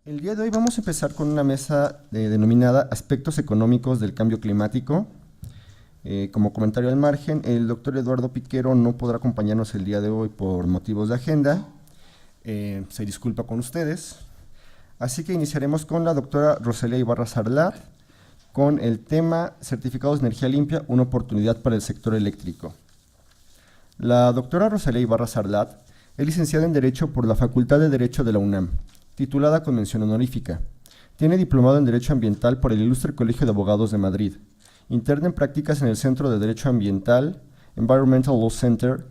El día de hoy vamos a empezar con una mesa denominada Aspectos económicos del cambio climático. Como comentario al margen, el doctor Eduardo Piquero no podrá acompañarnos el día de hoy por motivos de agenda. Se disculpa con ustedes. Así que iniciaremos con la doctora Rosalía Ibarra Sarlat con el tema Certificados de Energía Limpia, una oportunidad para el sector eléctrico. La doctora Rosalía Ibarra Sarlat es licenciada en Derecho por la Facultad de Derecho de la UNAM, titulada con mención honorífica. Tiene diplomado en Derecho Ambiental por el Ilustre Colegio de Abogados de Madrid. Interna en prácticas en el Centro de Derecho Ambiental, Environmental Law Center,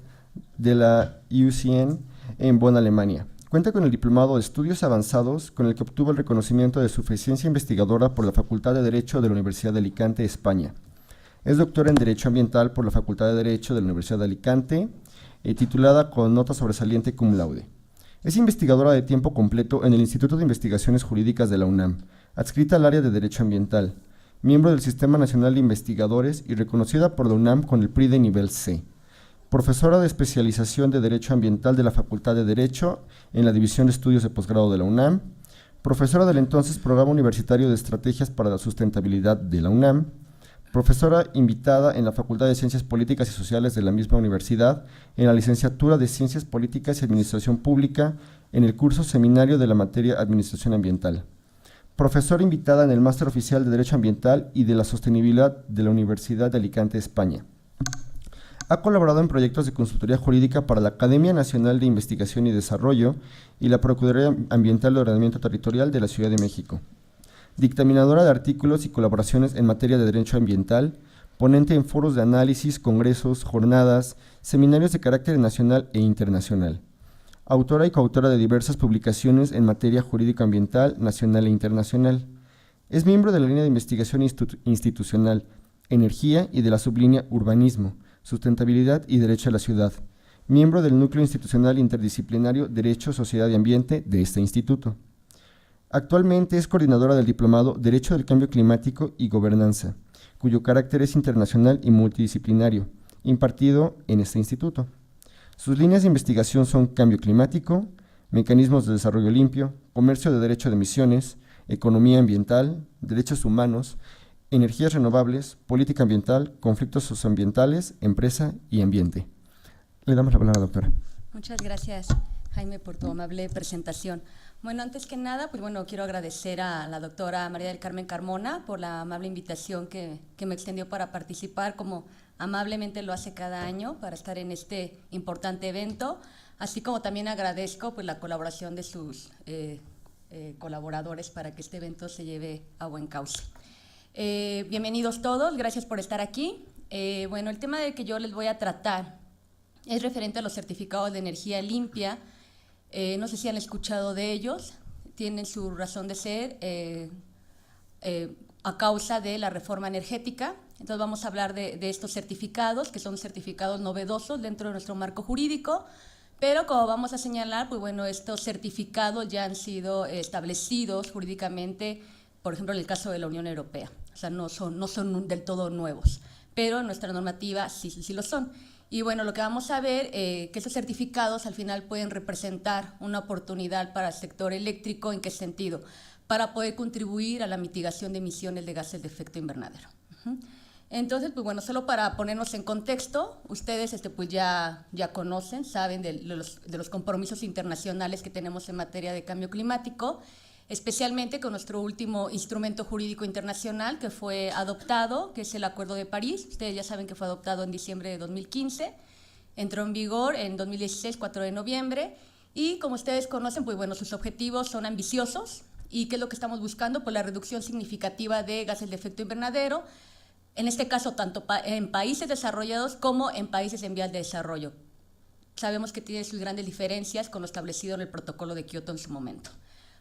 de la IUCN en Bonn, Alemania. Cuenta con el diplomado de Estudios Avanzados, con el que obtuvo el reconocimiento de suficiencia investigadora por la Facultad de Derecho de la Universidad de Alicante, España. Es doctora en Derecho Ambiental por la Facultad de Derecho de la Universidad de Alicante, titulada con nota sobresaliente cum laude. Es investigadora de tiempo completo en el Instituto de Investigaciones Jurídicas de la UNAM, adscrita al área de Derecho Ambiental, miembro del Sistema Nacional de Investigadores y reconocida por la UNAM con el PRI de nivel C. Profesora de especialización de Derecho Ambiental de la Facultad de Derecho en la División de Estudios de Posgrado de la UNAM, profesora del entonces Programa Universitario de Estrategias para la Sustentabilidad de la UNAM, profesora invitada en la Facultad de Ciencias Políticas y Sociales de la misma universidad, en la licenciatura de Ciencias Políticas y Administración Pública, en el curso seminario de la materia Administración Ambiental. Profesora invitada en el Máster Oficial de Derecho Ambiental y de la Sostenibilidad de la Universidad de Alicante, España. Ha colaborado en proyectos de consultoría jurídica para la Academia Nacional de Investigación y Desarrollo y la Procuraduría Ambiental de Ordenamiento Territorial de la Ciudad de México. Dictaminadora de artículos y colaboraciones en materia de derecho ambiental, ponente en foros de análisis, congresos, jornadas, seminarios de carácter nacional e internacional. Autora y coautora de diversas publicaciones en materia jurídico-ambiental nacional e internacional. Es miembro de la línea de investigación institucional, energía y de la sublínea urbanismo, sustentabilidad y derecho a la ciudad. Miembro del núcleo institucional interdisciplinario Derecho, Sociedad y Ambiente de este instituto. Actualmente es coordinadora del diplomado Derecho del Cambio Climático y Gobernanza, cuyo carácter es internacional y multidisciplinario, impartido en este instituto. Sus líneas de investigación son cambio climático, mecanismos de desarrollo limpio, comercio de derecho de emisiones, economía ambiental, derechos humanos, energías renovables, política ambiental, conflictos socioambientales, empresa y ambiente. Le damos la palabra, doctora. Muchas gracias, Jaime, por tu amable presentación. Bueno, antes que nada, pues bueno, quiero agradecer a la doctora María del Carmen Carmona por la amable invitación que me extendió para participar, como amablemente lo hace cada año, para estar en este importante evento, así como también agradezco pues la colaboración de sus colaboradores para que este evento se lleve a buen cauce. Bienvenidos todos, gracias por estar aquí. Bueno, el tema del que yo les voy a tratar es referente a los certificados de energía limpia. No sé si han escuchado de ellos, tienen su razón de ser a causa de la reforma energética. Entonces vamos a hablar de estos certificados, que son certificados novedosos dentro de nuestro marco jurídico, pero como vamos a señalar, pues bueno, estos certificados ya han sido establecidos jurídicamente, por ejemplo, en el caso de la Unión Europea. O sea, no son del todo nuevos, pero en nuestra normativa sí lo son. Y bueno, lo que vamos a ver, que esos certificados al final pueden representar una oportunidad para el sector eléctrico. ¿En qué sentido? Para poder contribuir a la mitigación de emisiones de gases de efecto invernadero. Entonces, pues bueno, solo para ponernos en contexto, ustedes pues ya conocen, saben de los compromisos internacionales que tenemos en materia de cambio climático, especialmente con nuestro último instrumento jurídico internacional que fue adoptado, que es el Acuerdo de París. Ustedes ya saben que fue adoptado en diciembre de 2015, entró en vigor en 2016, 4 de noviembre, y como ustedes conocen, pues bueno, sus objetivos son ambiciosos. ¿Y qué es lo que estamos buscando? Pues la reducción significativa de gases de efecto invernadero, en este caso tanto en países desarrollados como en países en vías de desarrollo. Sabemos que tiene sus grandes diferencias con lo establecido en el protocolo de Kioto en su momento.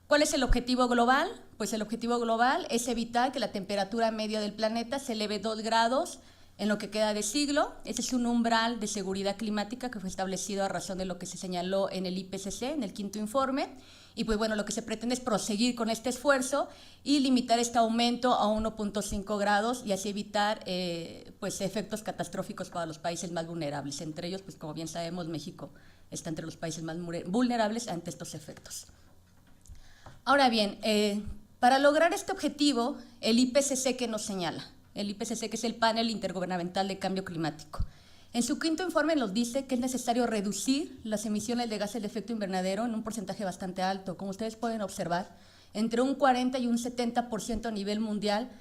¿Cuál es el objetivo global? Pues el objetivo global es evitar que la temperatura media del planeta se eleve 2 grados en lo que queda de siglo. Ese es un umbral de seguridad climática que fue establecido a razón de lo que se señaló en el IPCC, en el 5º informe. Y pues bueno, lo que se pretende es proseguir con este esfuerzo y limitar este aumento a 1.5 grados y así evitar pues efectos catastróficos para los países más vulnerables. Entre ellos, pues como bien sabemos, México está entre los países más vulnerables ante estos efectos. Ahora bien, para lograr este objetivo, el IPCC que nos señala, el IPCC que es el Panel Intergubernamental de Cambio Climático, en su quinto informe nos dice que es necesario reducir las emisiones de gases de efecto invernadero en un porcentaje bastante alto, como ustedes pueden observar, entre un 40 y un 70% a nivel mundial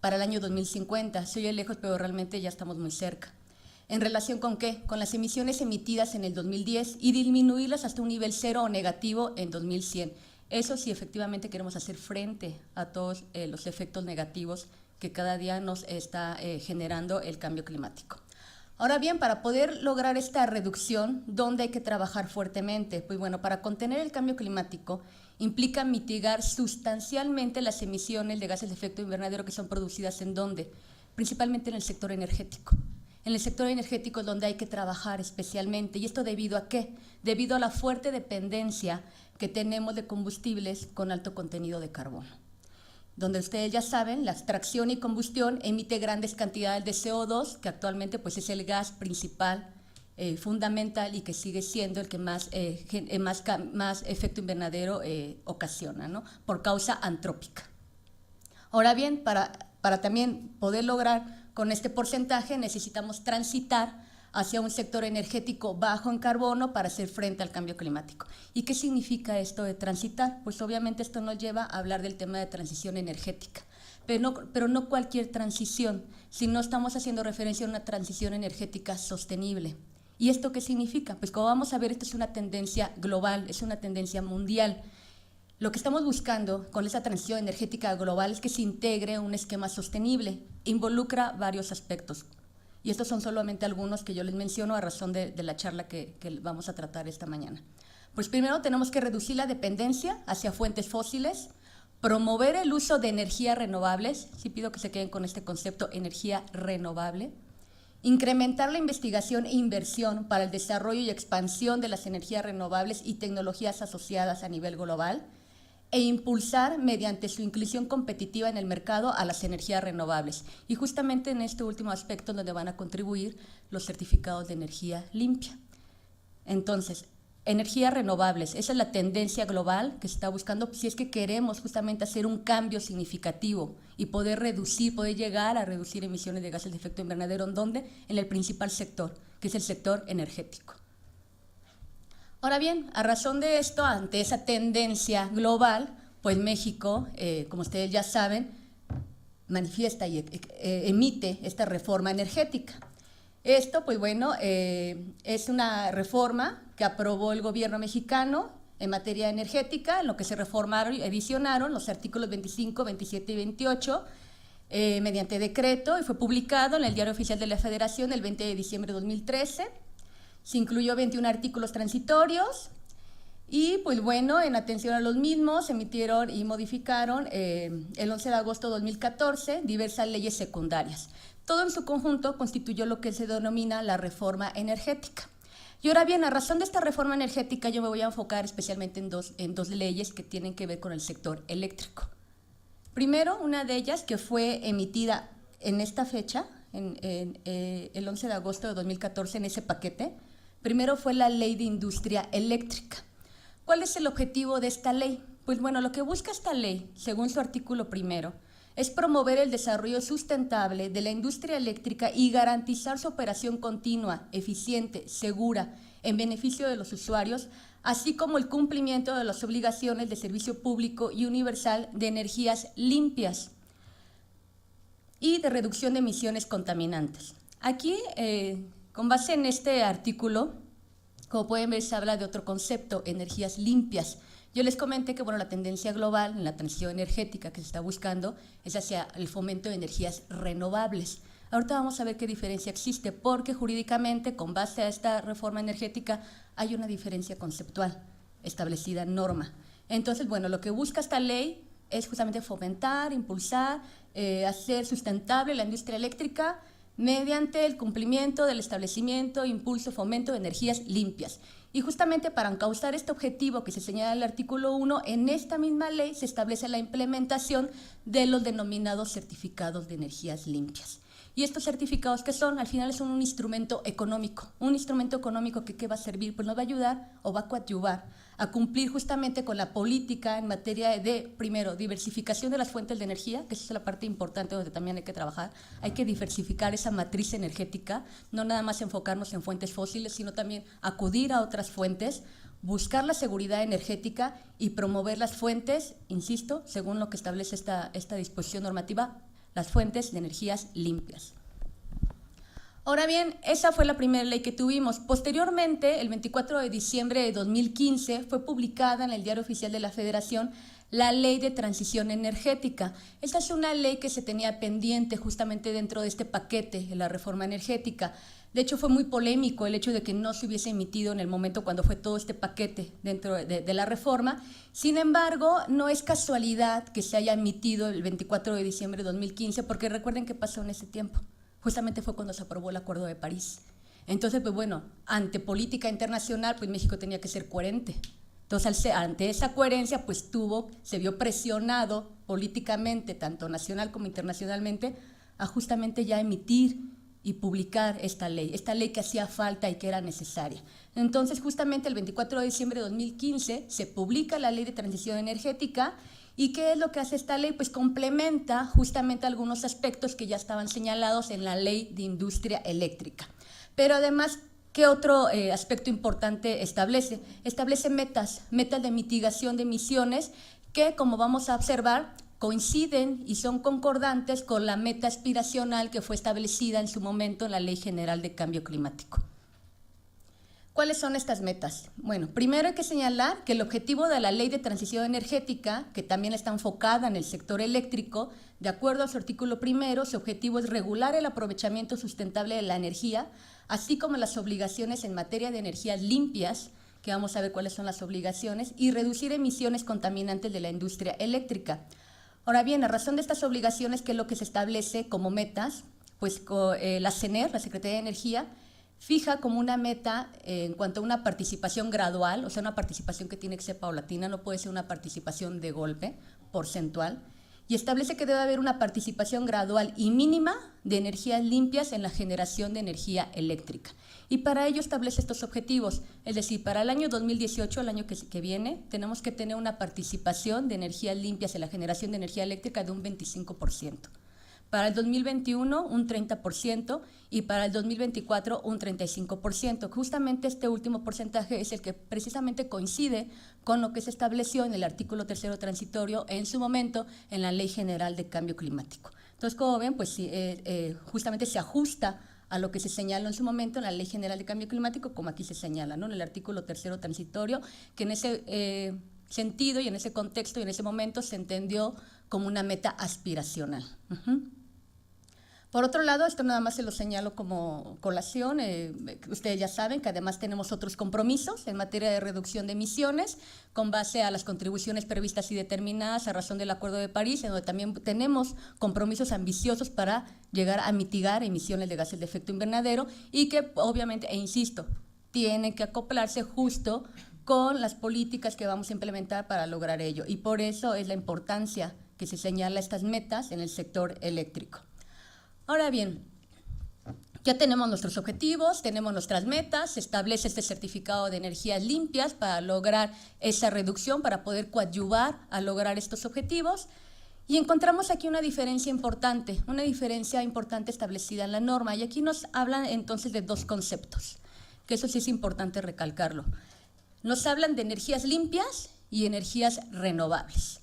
para el año 2050. Se oye lejos, pero realmente ya estamos muy cerca. ¿En relación con qué? Con las emisiones emitidas en el 2010 y disminuirlas hasta un nivel cero o negativo en 2100. Eso sí, efectivamente queremos hacer frente a todos los efectos negativos que cada día nos está generando el cambio climático. Ahora bien, para poder lograr esta reducción, ¿dónde hay que trabajar fuertemente? Pues bueno, para contener el cambio climático implica mitigar sustancialmente las emisiones de gases de efecto invernadero que son producidas ¿en dónde? Principalmente en el sector energético. En el sector energético es donde hay que trabajar especialmente. ¿Y esto debido a qué? Debido a la fuerte dependencia que tenemos de combustibles con alto contenido de carbono. Donde ustedes ya saben, la extracción y combustión emite grandes cantidades de CO2, que actualmente pues, es el gas principal, fundamental y que sigue siendo el que más efecto invernadero ocasiona, ¿no? Por causa antrópica. Ahora bien, para también poder lograr con este porcentaje necesitamos transitar hacia un sector energético bajo en carbono para hacer frente al cambio climático. ¿Y qué significa esto de transitar? Pues obviamente esto nos lleva a hablar del tema de transición energética, pero no cualquier transición, sino estamos haciendo referencia a una transición energética sostenible. ¿Y esto qué significa? Pues como vamos a ver, esto es una tendencia global, es una tendencia mundial. Lo que estamos buscando con esa transición energética global es que se integre un esquema sostenible, involucra varios aspectos. Y estos son solamente algunos que yo les menciono a razón de la charla que vamos a tratar esta mañana. Pues primero tenemos que reducir la dependencia hacia fuentes fósiles, promover el uso de energías renovables, sí pido que se queden con este concepto, energía renovable, incrementar la investigación e inversión para el desarrollo y expansión de las energías renovables y tecnologías asociadas a nivel global, e impulsar mediante su inclusión competitiva en el mercado a las energías renovables. Y justamente en este último aspecto donde van a contribuir los certificados de energía limpia. Entonces, energías renovables, esa es la tendencia global que se está buscando si es que queremos justamente hacer un cambio significativo y poder llegar a reducir emisiones de gases de efecto invernadero. ¿En dónde? En el principal sector, que es el sector energético. Ahora bien, a razón de esto, ante esa tendencia global, pues México, como ustedes ya saben, manifiesta y emite esta reforma energética. Esto, pues bueno, es una reforma que aprobó el gobierno mexicano en materia energética, en lo que se reformaron y adicionaron los artículos 25, 27 y 28 mediante decreto y fue publicado en el Diario Oficial de la Federación el 20 de diciembre de 2013. Se incluyó 21 artículos transitorios y, pues bueno, en atención a los mismos, se emitieron y modificaron el 11 de agosto de 2014 diversas leyes secundarias. Todo en su conjunto constituyó lo que se denomina la reforma energética. Y ahora bien, a razón de esta reforma energética, yo me voy a enfocar especialmente en dos leyes que tienen que ver con el sector eléctrico. Primero, una de ellas que fue emitida en esta fecha, el 11 de agosto de 2014, en ese paquete. Primero fue la Ley de Industria Eléctrica. ¿Cuál es el objetivo de esta ley? Pues bueno, lo que busca esta ley, según su artículo primero, es promover el desarrollo sustentable de la industria eléctrica y garantizar su operación continua, eficiente, segura, en beneficio de los usuarios, así como el cumplimiento de las obligaciones de servicio público y universal de energías limpias y de reducción de emisiones contaminantes. Aquí, con base en este artículo, como pueden ver, se habla de otro concepto, energías limpias. Yo les comenté que bueno, la tendencia global en la transición energética que se está buscando es hacia el fomento de energías renovables. Ahorita vamos a ver qué diferencia existe, porque jurídicamente, con base a esta reforma energética, hay una diferencia conceptual establecida en norma. Entonces, bueno, lo que busca esta ley es justamente fomentar, impulsar, hacer sustentable la industria eléctrica mediante el cumplimiento del establecimiento, impulso, fomento de energías limpias. Y justamente para encauzar este objetivo que se señala en el artículo 1, en esta misma ley se establece la implementación de los denominados certificados de energías limpias. Y estos certificados, ¿qué son? Al final son un instrumento económico que ¿qué va a servir? Pues nos va a ayudar o va a coadyuvar a cumplir justamente con la política en materia de, primero, diversificación de las fuentes de energía, que esa es la parte importante donde también hay que trabajar. Hay que diversificar esa matriz energética, no nada más enfocarnos en fuentes fósiles, sino también acudir a otras fuentes, buscar la seguridad energética y promover las fuentes, insisto, según lo que establece esta disposición normativa, las fuentes de energías limpias. Ahora bien, esa fue la primera ley que tuvimos. Posteriormente, el 24 de diciembre de 2015, fue publicada en el Diario Oficial de la Federación la Ley de Transición Energética. Esta es una ley que se tenía pendiente justamente dentro de este paquete de la reforma energética. De hecho, fue muy polémico el hecho de que no se hubiese emitido en el momento cuando fue todo este paquete dentro de la reforma. Sin embargo, no es casualidad que se haya emitido el 24 de diciembre de 2015, porque recuerden qué pasó en ese tiempo. Justamente fue cuando se aprobó el Acuerdo de París. Entonces, pues bueno, ante política internacional, pues México tenía que ser coherente. Entonces, ante esa coherencia, pues se vio presionado políticamente, tanto nacional como internacionalmente, a justamente ya emitir y publicar esta ley que hacía falta y que era necesaria. Entonces, justamente el 24 de diciembre de 2015 se publica la Ley de Transición Energética. ¿Y qué es lo que hace esta ley? Pues complementa justamente algunos aspectos que ya estaban señalados en la Ley de Industria Eléctrica. Pero además, ¿qué otro aspecto importante establece? Establece metas de mitigación de emisiones que, como vamos a observar, coinciden y son concordantes con la meta aspiracional que fue establecida en su momento en la Ley General de Cambio Climático. ¿Cuáles son estas metas? Bueno, primero hay que señalar que el objetivo de la Ley de Transición Energética, que también está enfocada en el sector eléctrico, de acuerdo a su artículo primero, su objetivo es regular el aprovechamiento sustentable de la energía, así como las obligaciones en materia de energías limpias, que vamos a ver cuáles son las obligaciones, y reducir emisiones contaminantes de la industria eléctrica. Ahora bien, a razón de estas obligaciones, ¿qué es lo que se establece como metas? Pues la CENER, la Secretaría de Energía, fija como una meta en cuanto a una participación gradual, o sea, una participación que tiene que ser paulatina, no puede ser una participación de golpe, porcentual, y establece que debe haber una participación gradual y mínima de energías limpias en la generación de energía eléctrica. Y para ello establece estos objetivos, es decir, para el año 2018, el año que viene, tenemos que tener una participación de energías limpias en la generación de energía eléctrica de un 25%. Para el 2021 un 30% y para el 2024 un 35%. Justamente este último porcentaje es el que precisamente coincide con lo que se estableció en el artículo 3º transitorio en su momento en la Ley General de Cambio Climático. Entonces, como ven, pues justamente se ajusta a lo que se señaló en su momento en la Ley General de Cambio Climático, como aquí se señala, ¿no? En el artículo 3º transitorio, que en ese sentido y en ese contexto y en ese momento se entendió como una meta aspiracional. Por otro lado, esto nada más se lo señalo como colación, ustedes ya saben que además tenemos otros compromisos en materia de reducción de emisiones con base a las contribuciones previstas y determinadas a razón del Acuerdo de París, en donde también tenemos compromisos ambiciosos para llegar a mitigar emisiones de gases de efecto invernadero y que obviamente, e insisto, tienen que acoplarse justo con las políticas que vamos a implementar para lograr ello. Y por eso es la importancia que se señala estas metas en el sector eléctrico. Ahora bien, ya tenemos nuestros objetivos, tenemos nuestras metas, se establece este certificado de energías limpias para lograr esa reducción, para poder coadyuvar a lograr estos objetivos. Y encontramos aquí una diferencia importante establecida en la norma. Y aquí nos hablan entonces de dos conceptos, que eso sí es importante recalcarlo. Nos hablan de energías limpias y energías renovables.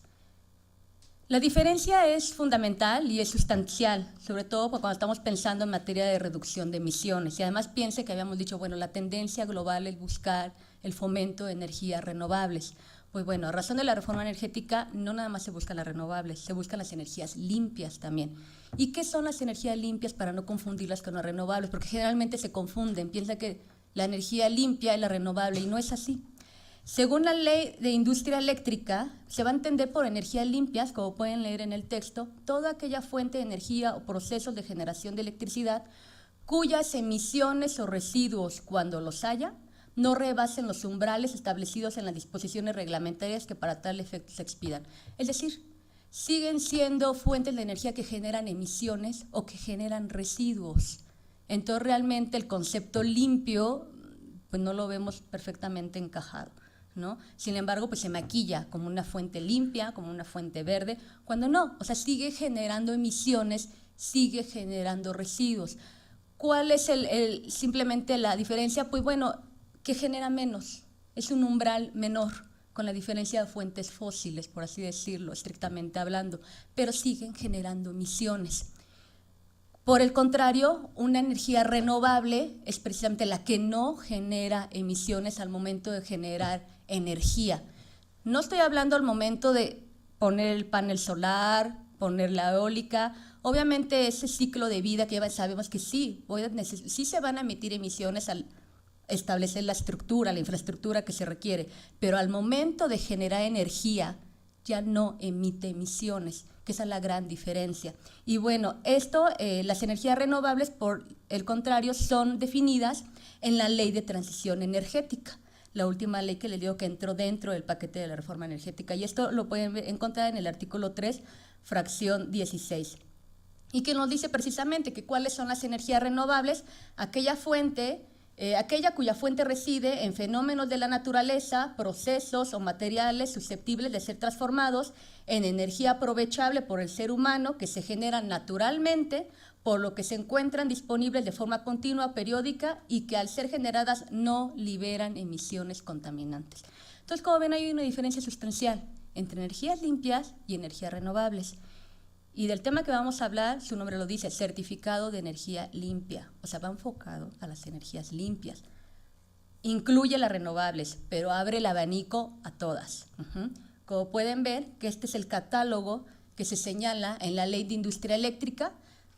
La diferencia es fundamental y es sustancial, sobre todo cuando estamos pensando en materia de reducción de emisiones. Y además piense que habíamos dicho, bueno, la tendencia global es buscar el fomento de energías renovables. Pues bueno, a razón de la reforma energética, no nada más se buscan las renovables, se buscan las energías limpias también. ¿Y qué son las energías limpias para no confundirlas con las renovables? Porque generalmente se confunden, piensa que la energía limpia es la renovable y no es así. Según la Ley de Industria Eléctrica, se va a entender por energías limpias, como pueden leer en el texto, toda aquella fuente de energía o procesos de generación de electricidad cuyas emisiones o residuos, cuando los haya, no rebasen los umbrales establecidos en las disposiciones reglamentarias que para tal efecto se expidan. Es decir, siguen siendo fuentes de energía que generan emisiones o que generan residuos. Entonces, realmente el concepto limpio, pues no lo vemos perfectamente encajado. ¿no? Sin embargo, pues se maquilla como una fuente limpia, como una fuente verde, cuando no, o sea, sigue generando emisiones, sigue generando residuos. ¿Cuál es simplemente la diferencia? Pues bueno, que genera menos, es un umbral menor, con la diferencia de fuentes fósiles, por así decirlo, estrictamente hablando, pero siguen generando emisiones. Por el contrario, una energía renovable es precisamente la que no genera emisiones al momento de generar energía. No estoy hablando al momento de poner el panel solar, poner la eólica. Obviamente ese ciclo de vida que ya sabemos que sí se van a emitir emisiones al establecer la estructura, la infraestructura que se requiere, pero al momento de generar energía ya no emite emisiones, que esa es la gran diferencia. Y bueno, las energías renovables, por el contrario, son definidas en la Ley de Transición Energética, la última ley que les digo que entró dentro del paquete de la reforma energética, y esto lo pueden encontrar en el artículo 3, fracción 16, y que nos dice precisamente que cuáles son las energías renovables, aquella cuya fuente reside en fenómenos de la naturaleza, procesos o materiales susceptibles de ser transformados en energía aprovechable por el ser humano, que se generan naturalmente, por lo que se encuentran disponibles de forma continua, periódica, y que al ser generadas no liberan emisiones contaminantes. Entonces, como ven, hay una diferencia sustancial entre energías limpias y energías renovables. Y del tema que vamos a hablar, su nombre lo dice, certificado de energía limpia, o sea, va enfocado a las energías limpias. Incluye las renovables, pero abre el abanico a todas. Como pueden ver, que este es el catálogo que se señala en la Ley de Industria Eléctrica.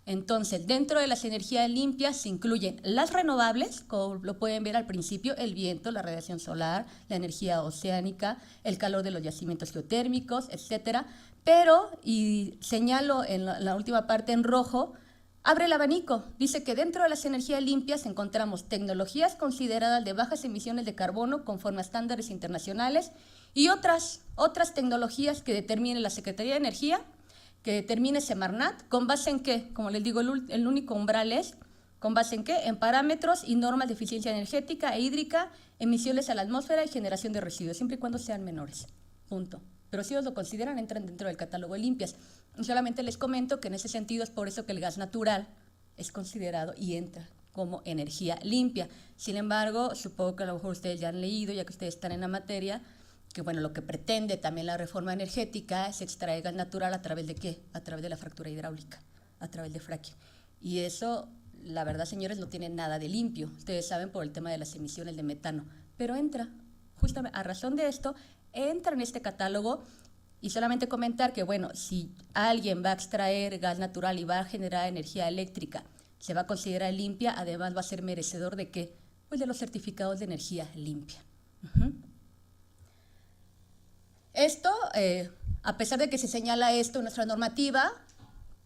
Entonces, dentro de las energías limpias se incluyen las renovables, como lo pueden ver al principio, el viento, la radiación solar, la energía oceánica, el calor de los yacimientos geotérmicos, etcétera. Pero, y señalo en la última parte en rojo, abre el abanico. Dice que dentro de las energías limpias encontramos tecnologías consideradas de bajas emisiones de carbono conforme a estándares internacionales y otras tecnologías que determine la Secretaría de Energía, que determine Semarnat, ¿con base en qué? Como les digo, el único umbral es, ¿con base en qué? En parámetros y normas de eficiencia energética e hídrica, emisiones a la atmósfera y generación de residuos, siempre y cuando sean menores. Punto. Pero si ellos lo consideran, entran dentro del catálogo de limpias. Y solamente les comento que en ese sentido es por eso que el gas natural es considerado y entra como energía limpia. Sin embargo, supongo que a lo mejor ustedes ya han leído, ya que ustedes están en la materia, que bueno, lo que pretende también la reforma energética es extraer gas natural ¿a través de qué? A través de la fractura hidráulica, a través de fracking. Y eso, la verdad, señores, no tiene nada de limpio. Ustedes saben por el tema de las emisiones de metano. Pero entra, justamente a razón de esto, entra en este catálogo. Y solamente comentar que, bueno, si alguien va a extraer gas natural y va a generar energía eléctrica, se va a considerar limpia, además va a ser merecedor ¿de qué? Pues de los certificados de energía limpia. Esto, a pesar de que se señala esto en nuestra normativa,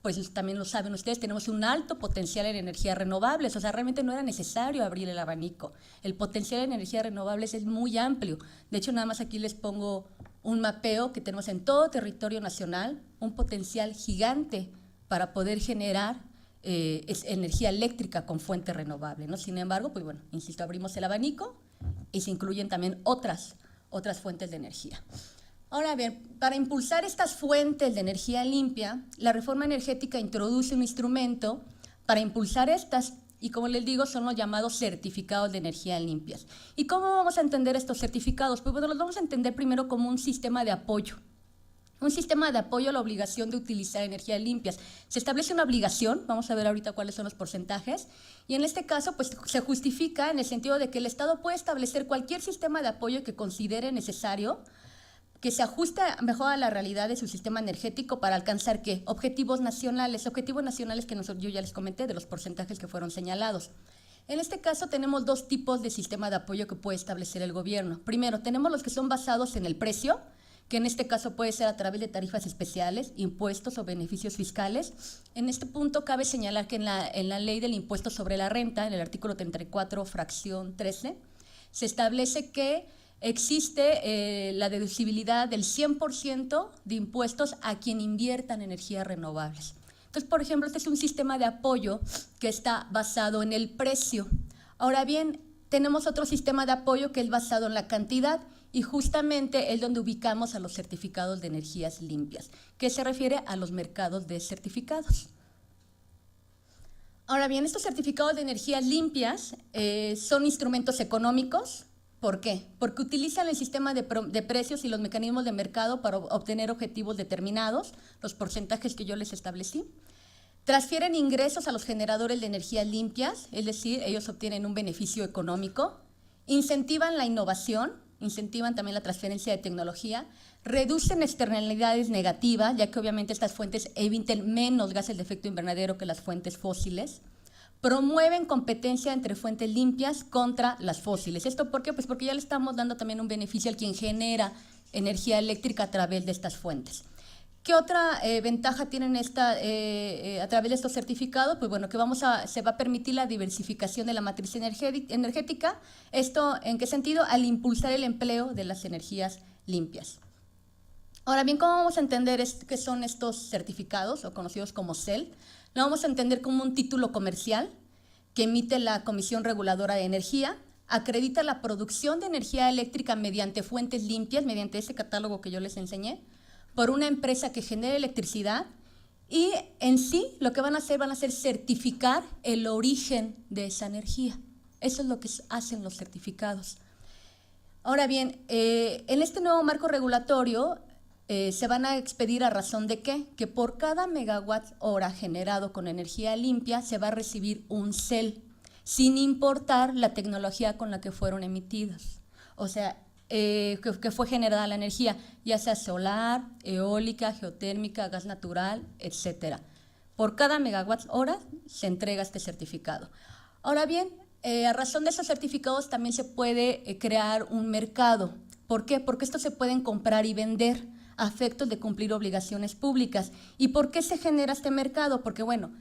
pues también lo saben ustedes, tenemos un alto potencial en energías renovables, o sea, realmente no era necesario abrir el abanico. El potencial en energías renovables es muy amplio. De hecho, nada más aquí les pongo un mapeo que tenemos en todo territorio nacional, un potencial gigante para poder generar energía eléctrica con fuente renovable, ¿no? Sin embargo, pues bueno, insisto, abrimos el abanico y se incluyen también otras fuentes de energía. Ahora bien, para impulsar estas fuentes de energía limpia, la reforma energética introduce un instrumento para impulsar estas, y como les digo, son los llamados certificados de energía limpias. ¿Y cómo vamos a entender estos certificados? Pues bueno, los vamos a entender primero como un sistema de apoyo. Un sistema de apoyo a la obligación de utilizar energías limpias. Se establece una obligación, vamos a ver ahorita cuáles son los porcentajes, y en este caso pues se justifica en el sentido de que el Estado puede establecer cualquier sistema de apoyo que considere necesario, que se ajuste mejor a la realidad de su sistema energético para alcanzar ¿qué? Objetivos nacionales que yo ya les comenté de los porcentajes que fueron señalados. En este caso tenemos dos tipos de sistema de apoyo que puede establecer el gobierno. Primero, tenemos los que son basados en el precio, que en este caso puede ser a través de tarifas especiales, impuestos o beneficios fiscales. En este punto cabe señalar que en la ley del impuesto sobre la renta, en el artículo 34, fracción 13, se establece que existe la deducibilidad del 100% de impuestos a quien invierta en energías renovables. Entonces, por ejemplo, este es un sistema de apoyo que está basado en el precio. Ahora bien, tenemos otro sistema de apoyo que es basado en la cantidad y justamente es donde ubicamos a los certificados de energías limpias, que se refiere a los mercados de certificados. Ahora bien, estos certificados de energías limpias son instrumentos económicos. ¿Por qué? Porque utilizan el sistema de precios y los mecanismos de mercado para obtener objetivos determinados, los porcentajes que yo les establecí. Transfieren ingresos a los generadores de energías limpias, es decir, ellos obtienen un beneficio económico. Incentivan la innovación, incentivan también la transferencia de tecnología. Reducen externalidades negativas, ya que obviamente estas fuentes emiten menos gases de efecto invernadero que las fuentes fósiles. Promueven competencia entre fuentes limpias contra las fósiles. ¿Esto por qué? Pues porque ya le estamos dando también un beneficio al quien genera energía eléctrica a través de estas fuentes. ¿Qué otra ventaja tienen a través de estos certificados? Pues bueno, que se va a permitir la diversificación de la matriz energética. ¿Esto en qué sentido? Al impulsar el empleo de las energías limpias. Ahora bien, ¿cómo vamos a entender qué son estos certificados, o conocidos como CEL? Lo vamos a entender como un título comercial que emite la Comisión Reguladora de Energía, acredita la producción de energía eléctrica mediante fuentes limpias, mediante ese catálogo que yo les enseñé, por una empresa que genere electricidad, y en sí lo que van a hacer certificar el origen de esa energía. Eso es lo que hacen los certificados. Ahora bien, en este nuevo marco regulatorio se van a expedir a razón de ¿qué? Que por cada megawatt hora generado con energía limpia se va a recibir un CEL, sin importar la tecnología con la que fueron emitidos. O sea, que fue generada la energía, ya sea solar, eólica, geotérmica, gas natural, etcétera. Por cada megawatt hora se entrega este certificado. Ahora bien, a razón de esos certificados también se puede crear un mercado. ¿Por qué? Porque estos se pueden comprar y vender a efectos de cumplir obligaciones públicas. ¿Y por qué se genera este mercado? Porque bueno,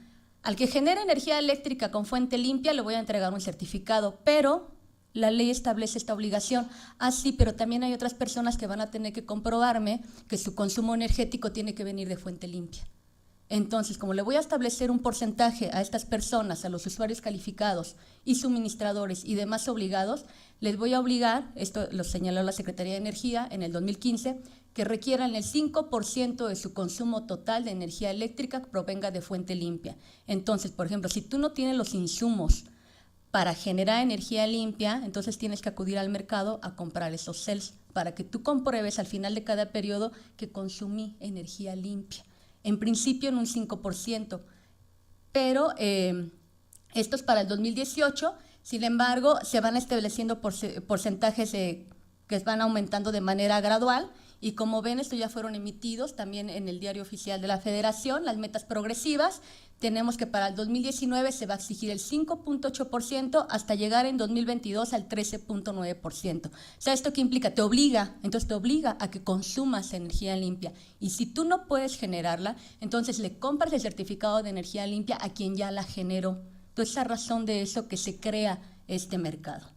al que genera energía eléctrica con fuente limpia le voy a entregar un certificado, pero la ley establece esta obligación. Ah, sí, pero también hay otras personas que van a tener que comprobarme que su consumo energético tiene que venir de fuente limpia. Entonces, como le voy a establecer un porcentaje a estas personas, a los usuarios calificados y suministradores y demás obligados, les voy a obligar, esto lo señaló la Secretaría de Energía en el 2015, que requieran el 5% de su consumo total de energía eléctrica que provenga de fuente limpia. Entonces, por ejemplo, si tú no tienes los insumos para generar energía limpia, entonces tienes que acudir al mercado a comprar esos CELs para que tú compruebes al final de cada periodo que consumí energía limpia. En principio en un 5%, pero esto es para el 2018, sin embargo, se van estableciendo porcentajes que van aumentando de manera gradual, y como ven, estos ya fueron emitidos también en el Diario Oficial de la Federación, las metas progresivas. Tenemos que para el 2019 se va a exigir el 5.8% hasta llegar en 2022 al 13.9%. O sea, ¿esto qué implica? Te obliga a que consumas energía limpia. Y si tú no puedes generarla, entonces le compras el certificado de energía limpia a quien ya la generó. Entonces, esa razón de eso que se crea este mercado.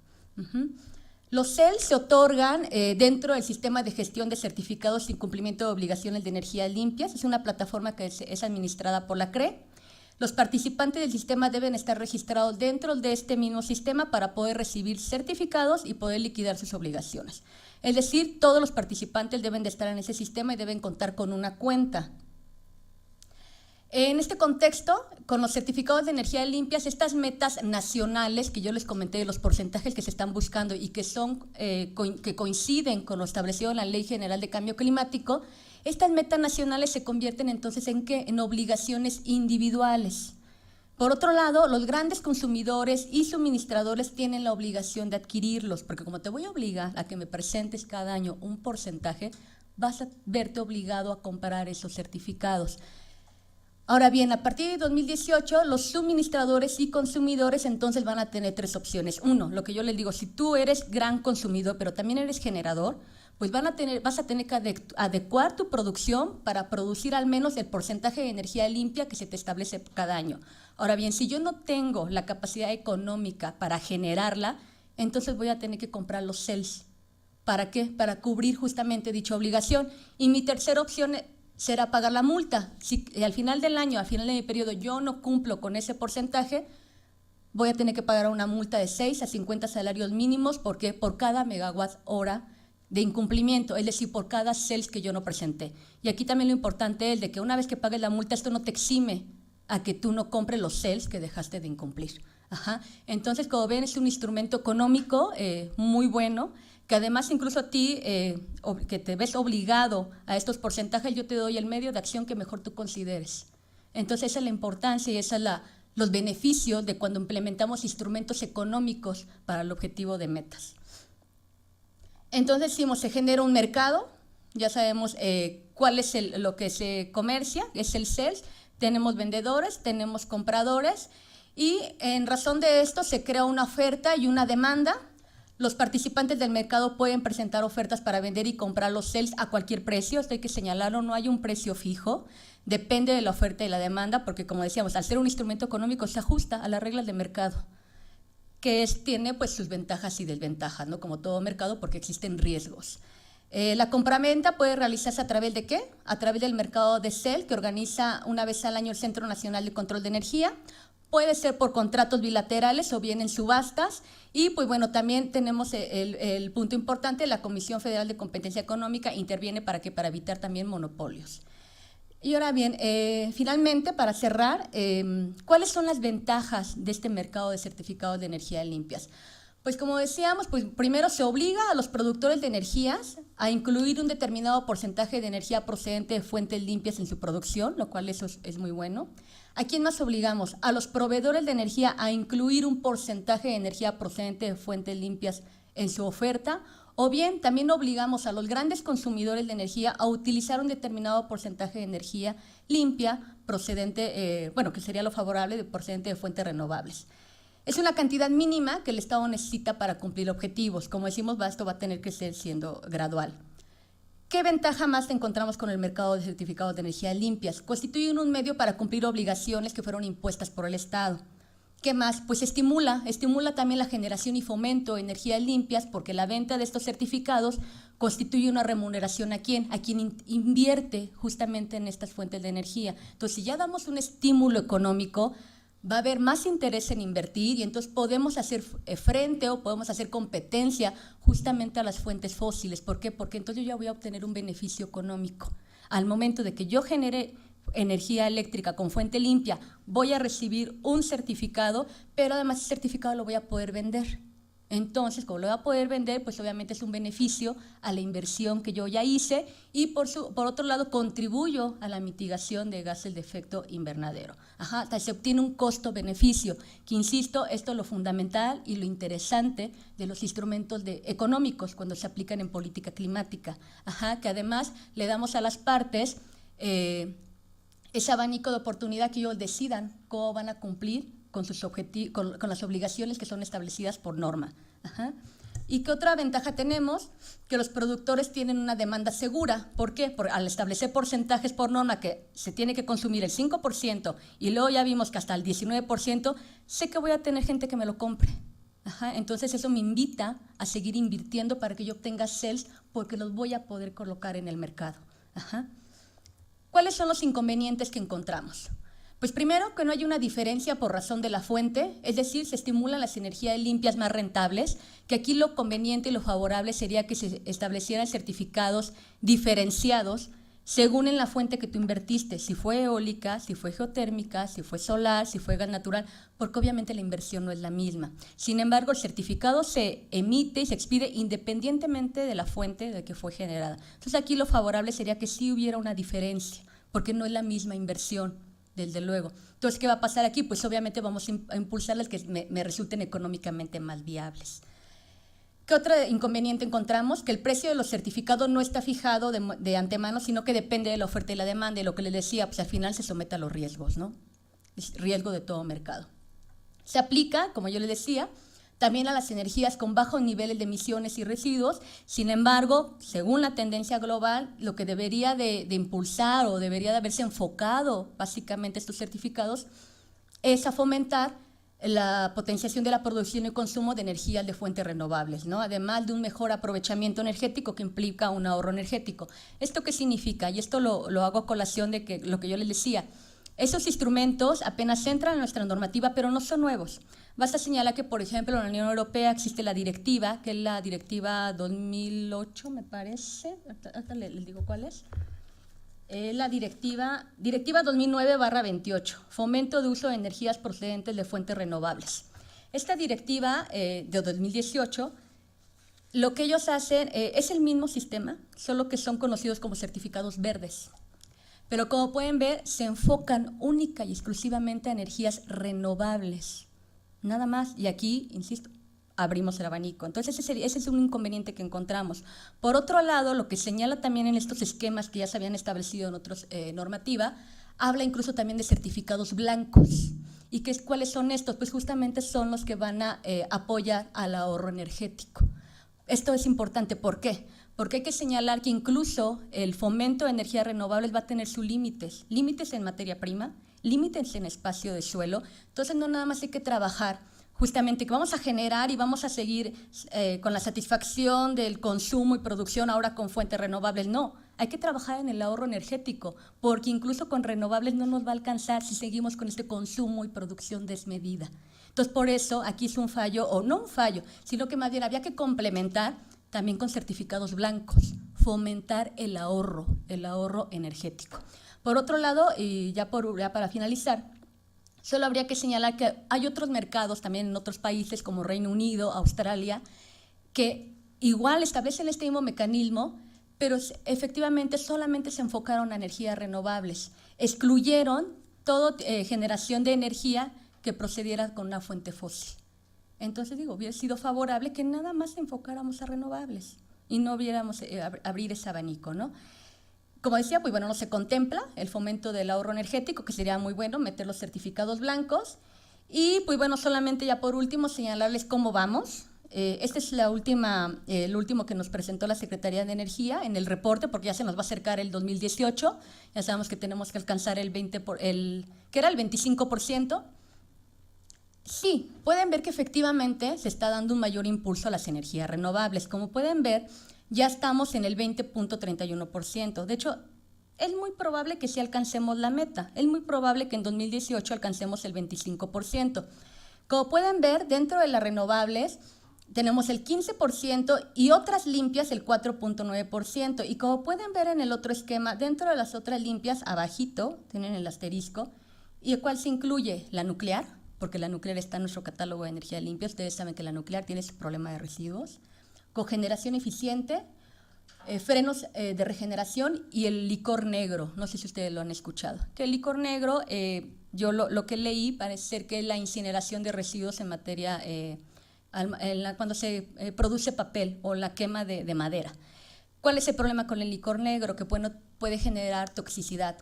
Los CEL se otorgan dentro del sistema de gestión de certificados sin cumplimiento de obligaciones de energía limpias. Es una plataforma que es administrada por la CRE. Los participantes del sistema deben estar registrados dentro de este mismo sistema para poder recibir certificados y poder liquidar sus obligaciones. Es decir, todos los participantes deben de estar en ese sistema y deben contar con una cuenta. En este contexto, con los certificados de energía limpias, estas metas nacionales que yo les comenté de los porcentajes que se están buscando y que coinciden con lo establecido en la Ley General de Cambio Climático, estas metas nacionales se convierten entonces ¿en qué? En obligaciones individuales. Por otro lado, los grandes consumidores y suministradores tienen la obligación de adquirirlos, porque como te voy a obligar a que me presentes cada año un porcentaje, vas a verte obligado a comprar esos certificados. Ahora bien, a partir de 2018, los suministradores y consumidores entonces van a tener tres opciones. Uno, lo que yo les digo, si tú eres gran consumidor, pero también eres generador, pues vas a tener que adecuar tu producción para producir al menos el porcentaje de energía limpia que se te establece cada año. Ahora bien, si yo no tengo la capacidad económica para generarla, entonces voy a tener que comprar los CELs. ¿Para qué? Para cubrir justamente dicha obligación. Y mi tercera opción será pagar la multa. Si al final del año, al final de mi periodo, yo no cumplo con ese porcentaje, voy a tener que pagar una multa de 6 a 50 salarios mínimos, porque por cada megawatt hora de incumplimiento, es decir, por cada CELS que yo no presenté. Y aquí también lo importante es de que una vez que pagues la multa, esto no te exime a que tú no compres los CELS que dejaste de incumplir. Entonces, como ven, es un instrumento económico muy bueno, que además incluso a ti, que te ves obligado a estos porcentajes, yo te doy el medio de acción que mejor tú consideres. Entonces, esa es la importancia y esa es los beneficios de cuando implementamos instrumentos económicos para el objetivo de metas. Entonces, decimos, se genera un mercado, ya sabemos cuál es lo que se comercia, es el CELS, tenemos vendedores, tenemos compradores, y en razón de esto se crea una oferta y una demanda. Los participantes del mercado pueden presentar ofertas para vender y comprar los CELS a cualquier precio. Esto hay que señalarlo, no hay un precio fijo, depende de la oferta y la demanda, porque como decíamos, al ser un instrumento económico se ajusta a las reglas de mercado, que tiene pues sus ventajas y desventajas, ¿no? Como todo mercado, porque existen riesgos. La compraventa puede realizarse a través de ¿qué? A través del mercado de CEL, que organiza una vez al año el Centro Nacional de Control de Energía. Puede ser por contratos bilaterales o bien en subastas. Y pues bueno, también tenemos el punto importante, la Comisión Federal de Competencia Económica interviene para evitar también monopolios. Y ahora bien, finalmente, para cerrar, ¿cuáles son las ventajas de este mercado de certificados de energía limpias? Pues como decíamos, pues primero se obliga a los productores de energías a incluir un determinado porcentaje de energía procedente de fuentes limpias en su producción, lo cual eso es muy bueno. ¿A quién más obligamos? A los proveedores de energía a incluir un porcentaje de energía procedente de fuentes limpias en su oferta, o bien también obligamos a los grandes consumidores de energía a utilizar un determinado porcentaje de energía limpia procedente, que sería lo favorable, procedente de fuentes renovables. Es una cantidad mínima que el Estado necesita para cumplir objetivos. Como decimos, esto va a tener que ser siendo gradual. ¿Qué ventaja más encontramos con el mercado de certificados de energía limpias? Constituyen un medio para cumplir obligaciones que fueron impuestas por el Estado. ¿Qué más? Pues estimula también la generación y fomento de energías limpias, porque la venta de estos certificados constituye una remuneración ¿a quién? A quien invierte justamente en estas fuentes de energía. Entonces, si ya damos un estímulo económico, va a haber más interés en invertir y entonces podemos hacer frente o podemos hacer competencia justamente a las fuentes fósiles. ¿Por qué? Porque entonces yo ya voy a obtener un beneficio económico. Al momento de que yo genere energía eléctrica con fuente limpia, voy a recibir un certificado, pero además ese certificado lo voy a poder vender. Entonces, como lo voy a poder vender, pues obviamente es un beneficio a la inversión que yo ya hice y por otro lado contribuyo a la mitigación de gases de efecto invernadero. Se obtiene un costo-beneficio, que insisto, esto es lo fundamental y lo interesante de los instrumentos económicos cuando se aplican en política climática, que además le damos a las partes ese abanico de oportunidad que ellos decidan cómo van a cumplir con las obligaciones que son establecidas por norma. ¿Y qué otra ventaja tenemos? Que los productores tienen una demanda segura. ¿Por qué? Porque al establecer porcentajes por norma que se tiene que consumir el 5% y luego ya vimos que hasta el 19%, sé que voy a tener gente que me lo compre. Entonces eso me invita a seguir invirtiendo para que yo obtenga CELS porque los voy a poder colocar en el mercado. ¿Cuáles son los inconvenientes que encontramos? Pues primero, que no hay una diferencia por razón de la fuente, es decir, se estimulan las energías limpias más rentables, que aquí lo conveniente y lo favorable sería que se establecieran certificados diferenciados según en la fuente que tú invertiste, si fue eólica, si fue geotérmica, si fue solar, si fue gas natural, porque obviamente la inversión no es la misma. Sin embargo, el certificado se emite y se expide independientemente de la fuente de que fue generada. Entonces aquí lo favorable sería que sí hubiera una diferencia, porque no es la misma inversión. Desde luego. Entonces, ¿qué va a pasar aquí? Pues obviamente vamos a impulsar las que me resulten económicamente más viables. ¿Qué otro inconveniente encontramos? Que el precio de los certificados no está fijado de antemano, sino que depende de la oferta y la demanda, y lo que les decía, pues al final se somete a los riesgos, ¿no? Es riesgo de todo mercado. Se aplica, como yo les decía, también a las energías con bajos niveles de emisiones y residuos. Sin embargo, según la tendencia global, lo que debería de impulsar o debería de haberse enfocado básicamente estos certificados es a fomentar la potenciación de la producción y consumo de energías de fuentes renovables, ¿no? Además de un mejor aprovechamiento energético que implica un ahorro energético. ¿Esto qué significa? Y esto lo hago a colación de lo que yo les decía. Esos instrumentos apenas entran en nuestra normativa, pero no son nuevos. Basta señalar que, por ejemplo, en la Unión Europea existe la directiva, que es la directiva 2008, me parece, hasta les digo cuál es. La directiva 2009/28, fomento de uso de energías procedentes de fuentes renovables. Esta directiva de 2018, lo que ellos hacen es el mismo sistema, solo que son conocidos como certificados verdes. Pero como pueden ver, se enfocan única y exclusivamente a energías renovables, nada más. Y aquí, insisto, abrimos el abanico. Entonces ese es un inconveniente que encontramos. Por otro lado, lo que señala también en estos esquemas que ya se habían establecido en otros normativa, habla incluso también de certificados blancos. ¿Y cuáles son estos? Pues justamente son los que van a apoyar al ahorro energético. Esto es importante, ¿por qué? Porque hay que señalar que incluso el fomento de energías renovables va a tener sus límites en materia prima, límites en espacio de suelo. Entonces no nada más hay que trabajar justamente que vamos a generar y vamos a seguir con la satisfacción del consumo y producción ahora con fuentes renovables. No, hay que trabajar en el ahorro energético, porque incluso con renovables no nos va a alcanzar si seguimos con este consumo y producción desmedida. Entonces, por eso aquí es un fallo, o no un fallo, sino que más bien había que complementar también con certificados blancos, fomentar el ahorro energético. Por otro lado, y ya para finalizar, solo habría que señalar que hay otros mercados también en otros países como Reino Unido, Australia, que igual establecen este mismo mecanismo, pero efectivamente solamente se enfocaron a energías renovables, excluyeron toda generación de energía que procediera con una fuente fósil. Entonces hubiera sido favorable que nada más enfocáramos a renovables y no hubiéramos abrir ese abanico, ¿no? Como decía, pues bueno, no se contempla el fomento del ahorro energético, que sería muy bueno meter los certificados blancos. Y pues bueno, solamente ya por último señalarles cómo vamos. Este es el último que nos presentó la Secretaría de Energía en el reporte, porque ya se nos va a acercar el 2018. Ya sabemos que tenemos que alcanzar el 25%. Sí, pueden ver que efectivamente se está dando un mayor impulso a las energías renovables. Como pueden ver, ya estamos en el 20.31%. De hecho, es muy probable que sí alcancemos la meta. Es muy probable que en 2018 alcancemos el 25%. Como pueden ver, dentro de las renovables tenemos el 15% y otras limpias el 4.9%. Y como pueden ver en el otro esquema, dentro de las otras limpias, abajito, tienen el asterisco, y el cual se incluye la nuclear, porque la nuclear está en nuestro catálogo de energía limpia. Ustedes saben que la nuclear tiene ese problema de residuos. Cogeneración eficiente, frenos de regeneración y el licor negro. No sé si ustedes lo han escuchado. Que el licor negro, yo lo que leí, parece ser que es la incineración de residuos en materia, cuando se produce papel o la quema de madera. ¿Cuál es el problema con el licor negro? Que puede generar toxicidad.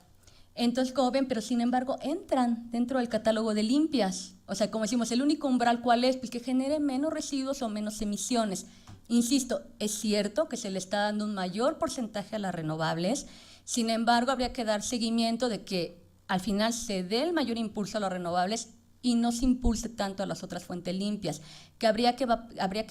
Entonces, como ven, pero sin embargo entran dentro del catálogo de limpias. O sea, como decimos, el único umbral, ¿cuál es? Pues que genere menos residuos o menos emisiones. Insisto, es cierto que se le está dando un mayor porcentaje a las renovables, sin embargo, habría que dar seguimiento de que al final se dé el mayor impulso a las renovables y no se impulse tanto a las otras fuentes limpias, que habría que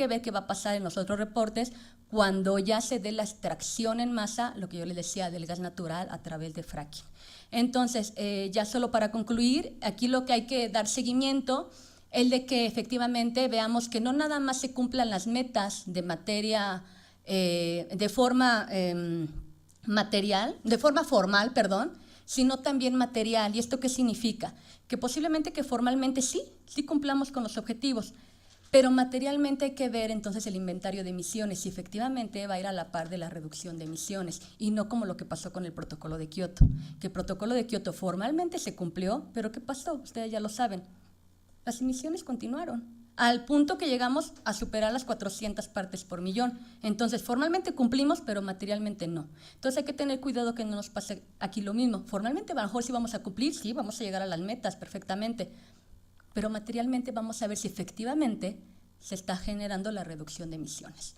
ver qué va a pasar en los otros reportes cuando ya se dé la extracción en masa, lo que yo les decía, del gas natural a través de fracking. Entonces, ya solo para concluir, aquí lo que hay que dar seguimiento es de que efectivamente veamos que no nada más se cumplan las metas de materia de forma formal, sino también material. ¿Y esto qué significa? Que posiblemente que formalmente sí cumplamos con los objetivos, pero materialmente hay que ver entonces el inventario de emisiones, si efectivamente va a ir a la par de la reducción de emisiones y no como lo que pasó con el protocolo de Kioto, que el protocolo de Kioto formalmente se cumplió, pero ¿qué pasó? Ustedes ya lo saben, las emisiones continuaron, al punto que llegamos a superar las 400 partes por millón. Entonces, formalmente cumplimos, pero materialmente no. Entonces, hay que tener cuidado que no nos pase aquí lo mismo. Formalmente, a lo mejor sí vamos a cumplir, sí, vamos a llegar a las metas perfectamente, pero materialmente vamos a ver si efectivamente se está generando la reducción de emisiones.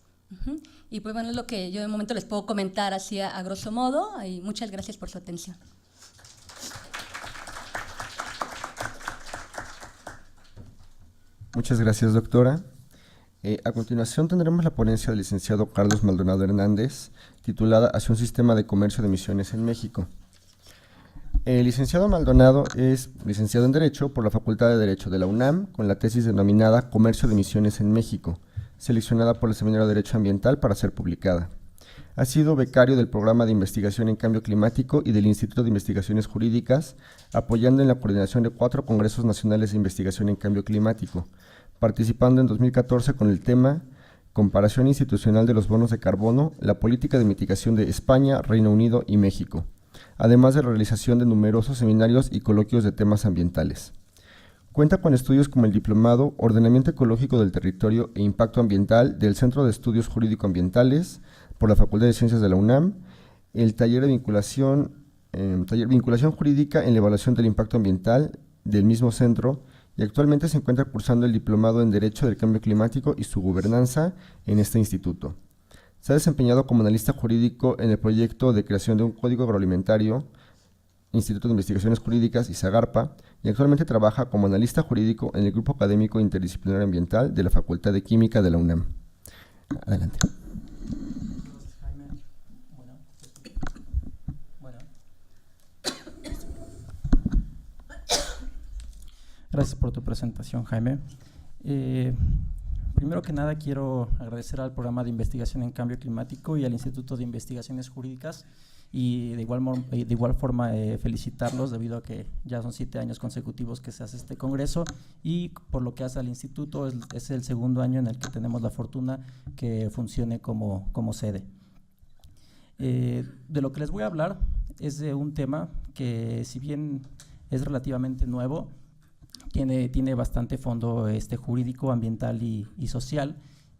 Y pues bueno, es lo que yo de momento les puedo comentar así a grosso modo, y muchas gracias por su atención. Muchas gracias, doctora. A continuación tendremos la ponencia del licenciado Carlos Maldonado Hernández, titulada Hacia un sistema de comercio de emisiones en México. El licenciado Maldonado es licenciado en Derecho por la Facultad de Derecho de la UNAM, con la tesis denominada Comercio de Emisiones en México, seleccionada por el Seminario de Derecho Ambiental para ser publicada. Ha sido becario del Programa de Investigación en Cambio Climático y del Instituto de Investigaciones Jurídicas, apoyando en la coordinación de 4 congresos nacionales de investigación en cambio climático, participando en 2014 con el tema Comparación institucional de los bonos de carbono, la política de mitigación de España, Reino Unido y México, además de la realización de numerosos seminarios y coloquios de temas ambientales. Cuenta con estudios como el Diplomado Ordenamiento Ecológico del Territorio e Impacto Ambiental del Centro de Estudios Jurídico-Ambientales por la Facultad de Ciencias de la UNAM, el taller de vinculación jurídica en la evaluación del impacto ambiental del mismo centro, y actualmente se encuentra cursando el Diplomado en Derecho del Cambio Climático y su Gobernanza en este instituto. Se ha desempeñado como analista jurídico en el proyecto de creación de un código agroalimentario, Instituto de Investigaciones Jurídicas y SAGARPA, y actualmente trabaja como analista jurídico en el Grupo Académico Interdisciplinario Ambiental de la Facultad de Química de la UNAM. Adelante. Gracias por tu presentación, Jaime. Primero que nada, quiero agradecer al Programa de Investigación en Cambio Climático y al Instituto de Investigaciones Jurídicas, y de igual forma felicitarlos debido a que ya son 7 años consecutivos que se hace este congreso, y por lo que hace al instituto es el segundo año en el que tenemos la fortuna que funcione como sede. De lo que les voy a hablar es de un tema que, si bien es relativamente nuevo, tiene bastante fondo jurídico, ambiental y social,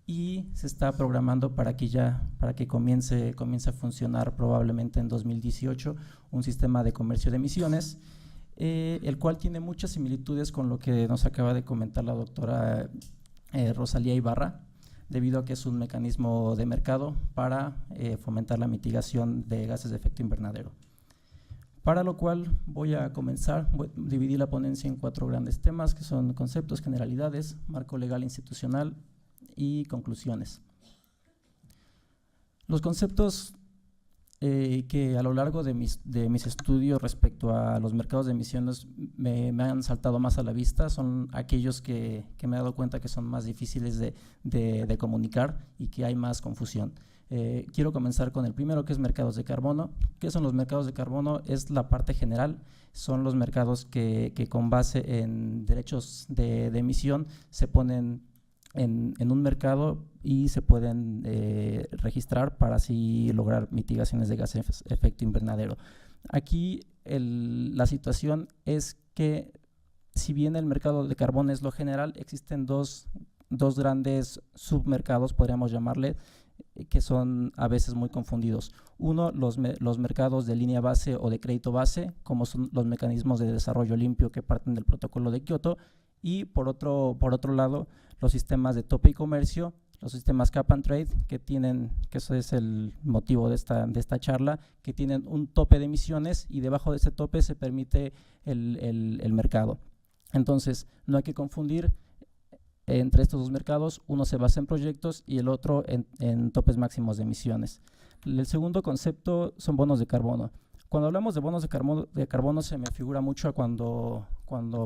y se está programando para que comience a funcionar probablemente en 2018 un sistema de comercio de emisiones, el cual tiene muchas similitudes con lo que nos acaba de comentar la doctora Rosalía Ibarra, debido a que es un mecanismo de mercado para fomentar la mitigación de gases de efecto invernadero. Para lo cual voy a dividir la ponencia en 4 grandes temas, que son conceptos, generalidades, marco legal institucional y conclusiones. Los conceptos que a lo largo de mis estudios respecto a los mercados de emisiones me han saltado más a la vista son aquellos que me he dado cuenta que son más difíciles de comunicar y que hay más confusión. Quiero comenzar con el primero, que es mercados de carbono. ¿Qué son los mercados de carbono? Es la parte general, son los mercados que con base en derechos de emisión se ponen en un mercado y se pueden registrar para así lograr mitigaciones de gases de efecto invernadero. Aquí la situación es que, si bien el mercado de carbono es lo general, existen dos grandes submercados, podríamos llamarle, que son a veces muy confundidos. Uno, los mercados de línea base o de crédito base, como son los mecanismos de desarrollo limpio que parten del protocolo de Kioto, y por otro lado, los sistemas de tope y comercio, los sistemas cap and trade, que eso es el motivo de esta charla, que tienen un tope de emisiones y debajo de ese tope se permite el mercado. Entonces, no hay que confundir entre estos 2 mercados. Uno se basa en proyectos y el otro en topes máximos de emisiones. El segundo concepto son bonos de carbono. Cuando hablamos de bonos de carbono se me figura mucho a cuando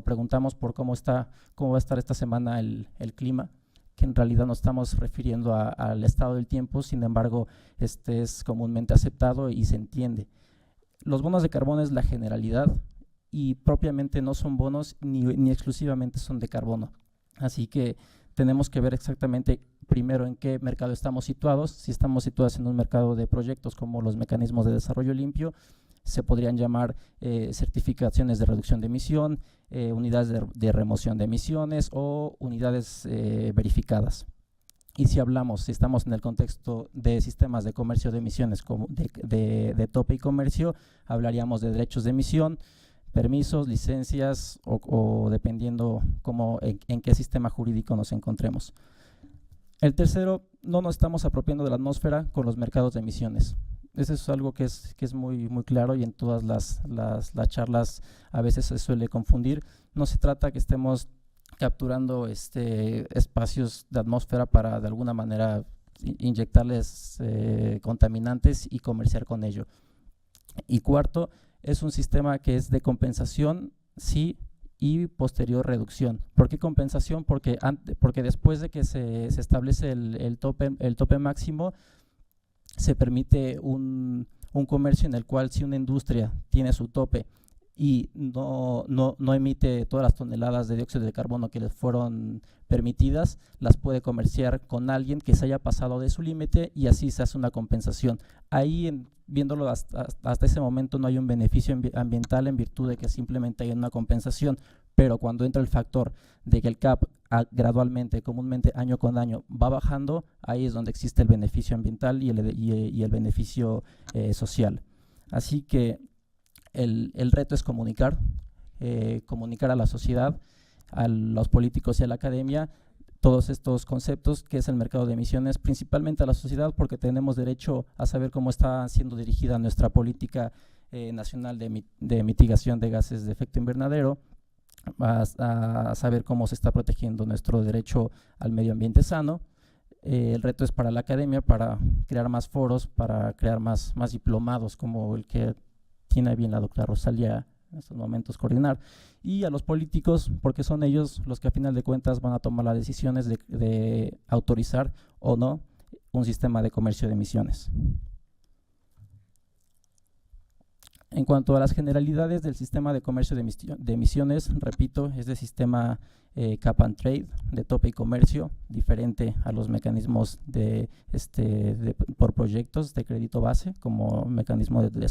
preguntamos por cómo va a estar esta semana el clima, que en realidad nos estamos refiriendo al estado del tiempo. Sin embargo, este es comúnmente aceptado y se entiende. Los bonos de carbono es la generalidad y propiamente no son bonos ni exclusivamente son de carbono. Así que tenemos que ver exactamente primero en qué mercado estamos situados. Si estamos situados en un mercado de proyectos como los mecanismos de desarrollo limpio, se podrían llamar certificaciones de reducción de emisión, unidades de remoción de emisiones o unidades verificadas. Y si estamos en el contexto de sistemas de comercio de emisiones como de tope y comercio, hablaríamos de derechos de emisión, permisos, licencias o dependiendo en qué sistema jurídico nos encontremos. El tercero, no nos estamos apropiando de la atmósfera con los mercados de emisiones. Eso es algo que es muy, muy claro y en todas las charlas a veces se suele confundir. No se trata que estemos capturando espacios de atmósfera para de alguna manera inyectarles contaminantes y comerciar con ello. Y cuarto, es un sistema que es de compensación, sí, y posterior reducción. ¿Por qué compensación? Porque después de que se establece el tope máximo, se permite un comercio en el cual si una industria tiene su tope y no emite todas las toneladas de dióxido de carbono que les fueron permitidas, las puede comerciar con alguien que se haya pasado de su límite y así se hace una compensación. Ahí, viéndolo hasta ese momento, no hay un beneficio ambiental en virtud de que simplemente hay una compensación, pero cuando entra el factor de que el CAP gradualmente, comúnmente año con año, va bajando, ahí es donde existe el beneficio ambiental y el beneficio social. Así que el reto es comunicar a la sociedad, a los políticos y a la academia, todos estos conceptos, que es el mercado de emisiones, principalmente a la sociedad, porque tenemos derecho a saber cómo está siendo dirigida nuestra política nacional de mitigación de gases de efecto invernadero, a saber cómo se está protegiendo nuestro derecho al medio ambiente sano. El reto es para la academia, para crear más foros, para crear más diplomados como el que tiene bien la doctora Rosalía en estos momentos coordinar, y a los políticos, porque son ellos los que a final de cuentas van a tomar las decisiones de autorizar o no un sistema de comercio de emisiones. En cuanto a las generalidades del sistema de comercio de emisiones, repito, es de sistema cap and trade, de tope y comercio, diferente a los mecanismos por proyectos de crédito base, como mecanismo de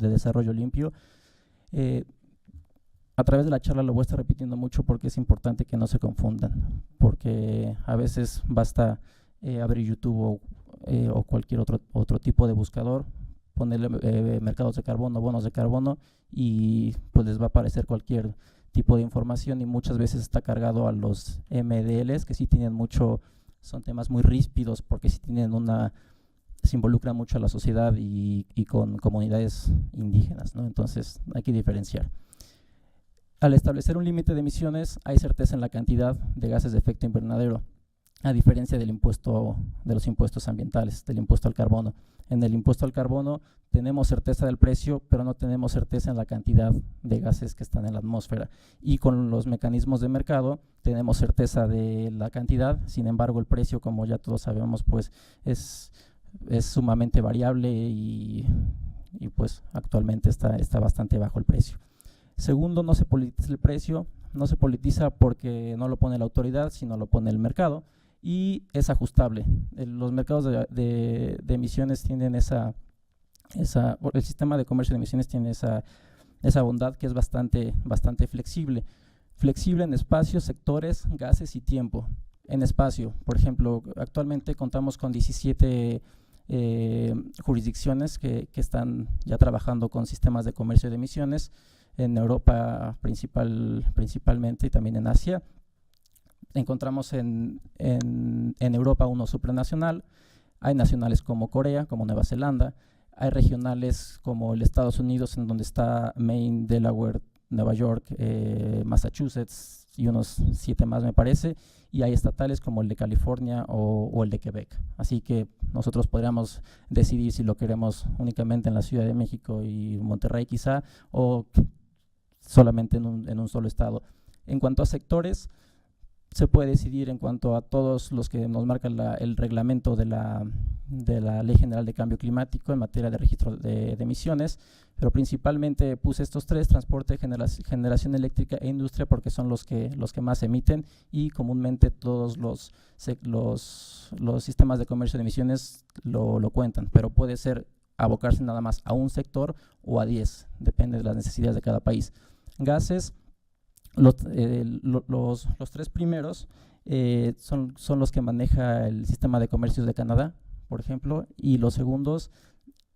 desarrollo limpio. A través de la charla lo voy a estar repitiendo mucho porque es importante que no se confundan, porque a veces basta abrir YouTube o cualquier otro tipo de buscador, ponerle mercados de carbono, bonos de carbono, y pues les va a aparecer cualquier tipo de información, y muchas veces está cargado a los MDLs, que sí tienen son temas muy ríspidos porque sí tienen se involucran mucho a la sociedad y con comunidades indígenas, ¿no? Entonces hay que diferenciar. Al establecer un límite de emisiones hay certeza en la cantidad de gases de efecto invernadero, a diferencia de los impuestos ambientales, del impuesto al carbono. En el impuesto al carbono tenemos certeza del precio, pero no tenemos certeza en la cantidad de gases que están en la atmósfera. Y con los mecanismos de mercado tenemos certeza de la cantidad, sin embargo el precio, como ya todos sabemos, pues es sumamente variable y pues actualmente está bastante bajo el precio. Segundo, no se politiza el precio, no se politiza porque no lo pone la autoridad, sino lo pone el mercado, y es ajustable. Los mercados de emisiones tienen el sistema de comercio de emisiones tiene esa bondad que es bastante flexible. Flexible en espacios, sectores, gases y tiempo. En espacio, por ejemplo, actualmente contamos con 17 jurisdicciones que están ya trabajando con sistemas de comercio de emisiones, en Europa principalmente y también en Asia. Encontramos en Europa uno supranacional, hay nacionales como Corea, como Nueva Zelanda, hay regionales como el Estados Unidos, en donde está Maine, Delaware, Nueva York, Massachusetts y unos 7 más me parece, y hay estatales como el de California o el de Quebec. Así que nosotros podríamos decidir si lo queremos únicamente en la Ciudad de México y Monterrey quizá, o solamente en un solo estado. En cuanto a sectores, se puede decidir en cuanto a todos los que nos marca el reglamento de la Ley General de Cambio Climático en materia de registro de emisiones, pero principalmente puse estos 3: transporte, generación eléctrica e industria, porque son los que más emiten, y comúnmente todos los sistemas de comercio de emisiones lo cuentan, pero puede ser abocarse nada más a un sector o a 10, depende de las necesidades de cada país. Gases, los 3 primeros son los que maneja el sistema de comercios de Canadá, por ejemplo, y los segundos,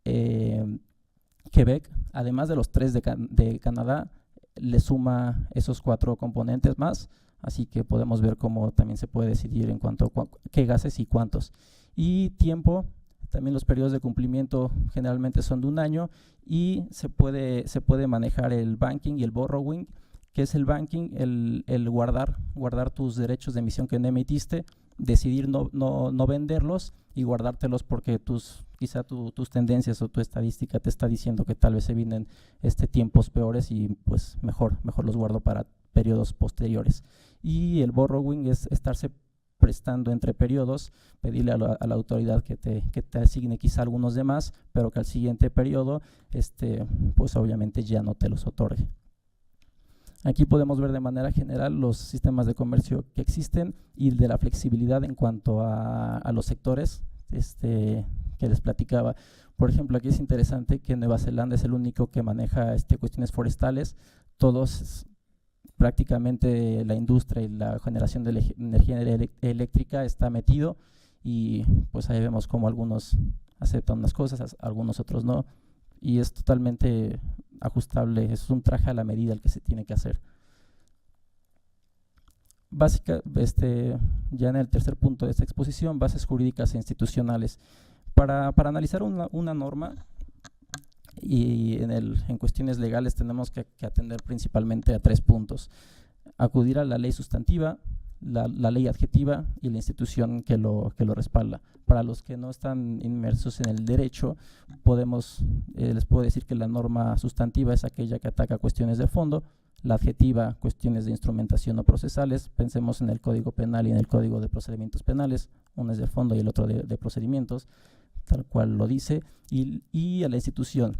Quebec, además de los 3 de Canadá, le suma esos 4 componentes más, así que podemos ver cómo también se puede decidir en cuanto a qué gases y cuántos. Y tiempo, también los periodos de cumplimiento generalmente son de 1 año, y se puede manejar el banking y el borrowing. ¿Qué es el banking? El guardar tus derechos de emisión que no emitiste decidir no venderlos y guardártelos porque quizá tus tendencias o tu estadística te está diciendo que tal vez se vienen tiempos peores y pues mejor los guardo para periodos posteriores. Y el borrowing es estarse prestando entre periodos, pedirle a la autoridad que te asigne quizá algunos demás, pero que al siguiente periodo pues obviamente ya no te los otorgue. Aquí podemos ver de manera general los sistemas de comercio que existen y de la flexibilidad en cuanto a los sectores que les platicaba. Por ejemplo, aquí es interesante que Nueva Zelanda es el único que maneja cuestiones forestales. Todos, prácticamente la industria y la generación de energía eléctrica está metido y pues ahí vemos como algunos aceptan unas cosas, algunos otros no, y es totalmente ajustable, es un traje a la medida el que se tiene que hacer. Ya en el tercer punto de esta exposición, bases jurídicas e institucionales. Para analizar una norma y en cuestiones legales tenemos que atender principalmente a 3 puntos: acudir a la ley sustantiva, la ley adjetiva y la institución que lo respalda. Para los que no están inmersos en el derecho, les puedo decir que la norma sustantiva es aquella que ataca cuestiones de fondo, la adjetiva cuestiones de instrumentación o procesales. Pensemos en el Código Penal y en el Código de Procedimientos Penales, uno es de fondo y el otro de procedimientos, tal cual lo dice, y a la institución.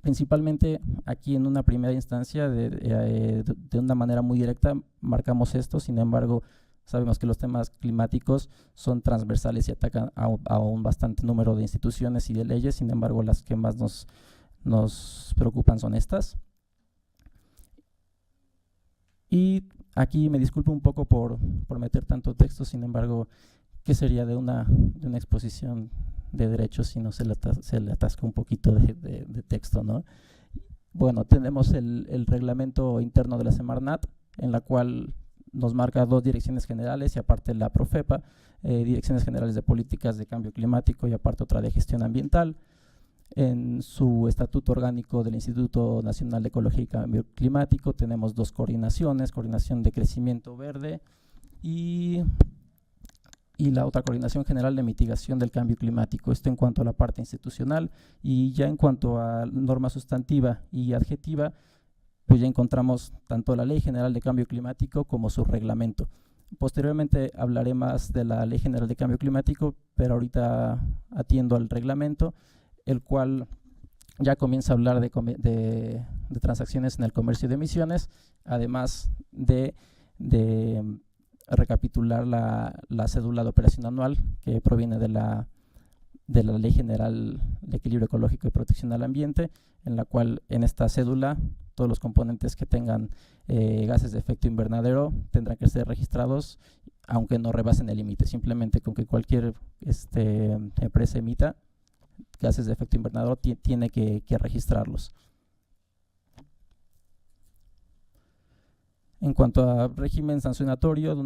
Principalmente aquí en una primera instancia, de una manera muy directa, marcamos esto. Sin embargo, sabemos que los temas climáticos son transversales y atacan a un bastante número de instituciones y de leyes. Sin embargo, las que más nos preocupan son estas. Y aquí me disculpo un poco por meter tanto texto. Sin embargo, ¿qué sería de una exposición de derechos si no se le atasca un poquito de texto, ¿no? Bueno, tenemos el reglamento interno de la Semarnat, en la cual nos marca 2 direcciones generales y aparte la Profepa, direcciones generales de políticas de cambio climático y aparte otra de gestión ambiental. En su estatuto orgánico del Instituto Nacional de Ecología y Cambio Climático tenemos 2 coordinaciones: coordinación de crecimiento verde y la otra coordinación general de mitigación del cambio climático. Esto en cuanto a la parte institucional. Y ya en cuanto a norma sustantiva y adjetiva, pues ya encontramos tanto la Ley General de Cambio Climático como su reglamento. Posteriormente hablaré más de la Ley General de Cambio Climático, pero ahorita atiendo al reglamento, el cual ya comienza a hablar de transacciones en el comercio de emisiones, además de recapitular la cédula de operación anual que proviene de la Ley General de Equilibrio Ecológico y Protección al Ambiente, en la cual en esta cédula todos los componentes que tengan gases de efecto invernadero tendrán que ser registrados, aunque no rebasen el límite. Simplemente con que cualquier empresa emita gases de efecto invernadero tiene que registrarlos. En cuanto a régimen sancionatorio, de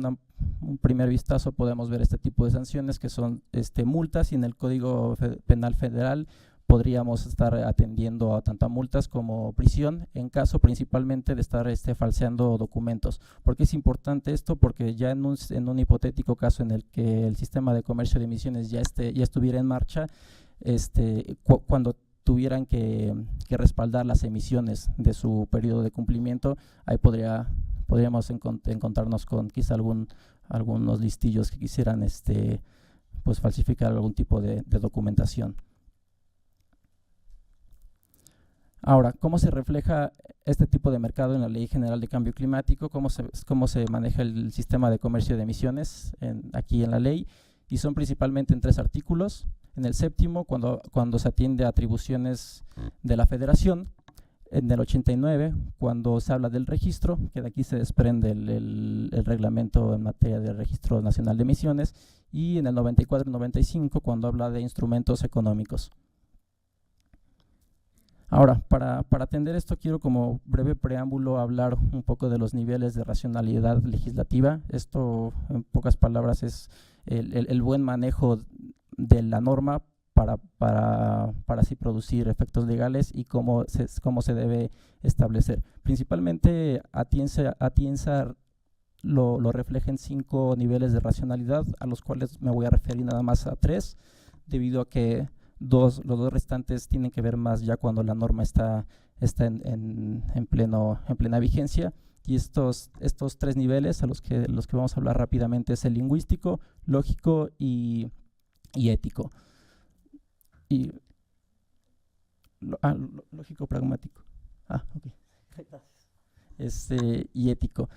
un primer vistazo podemos ver este tipo de sanciones que son multas, y en el Código Penal Federal podríamos estar atendiendo tanto a multas como prisión en caso principalmente de estar falseando documentos. ¿Por qué es importante esto? Porque ya en un hipotético caso en el que el sistema de comercio de emisiones ya estuviera en marcha, cuando tuvieran que respaldar las emisiones de su periodo de cumplimiento, ahí podríamos encontrarnos con quizá algunos listillos que quisieran pues falsificar algún tipo de documentación. Ahora, ¿cómo se refleja este tipo de mercado en la Ley General de Cambio Climático? ¿Cómo se maneja el sistema de comercio de emisiones aquí en la ley? Y son principalmente en 3 artículos. En el 7º, cuando se atiende a atribuciones de la Federación. En el 89, cuando se habla del registro, que de aquí se desprende el reglamento en materia de registro nacional de emisiones. Y en el 94 y 95, cuando habla de instrumentos económicos. Ahora, para atender esto, quiero como breve preámbulo hablar un poco de los niveles de racionalidad legislativa. Esto, en pocas palabras, es el buen manejo de la norma para así producir efectos legales y cómo se debe establecer. Principalmente atienza lo refleja en 5 niveles de racionalidad, a los cuales me voy a referir nada más a 3, debido a que los 2 restantes tienen que ver más ya cuando la norma está en plena vigencia. Y estos 3 niveles a los que vamos a hablar rápidamente es el lingüístico, lógico y ético. Lógico pragmático. Ok. Y ético.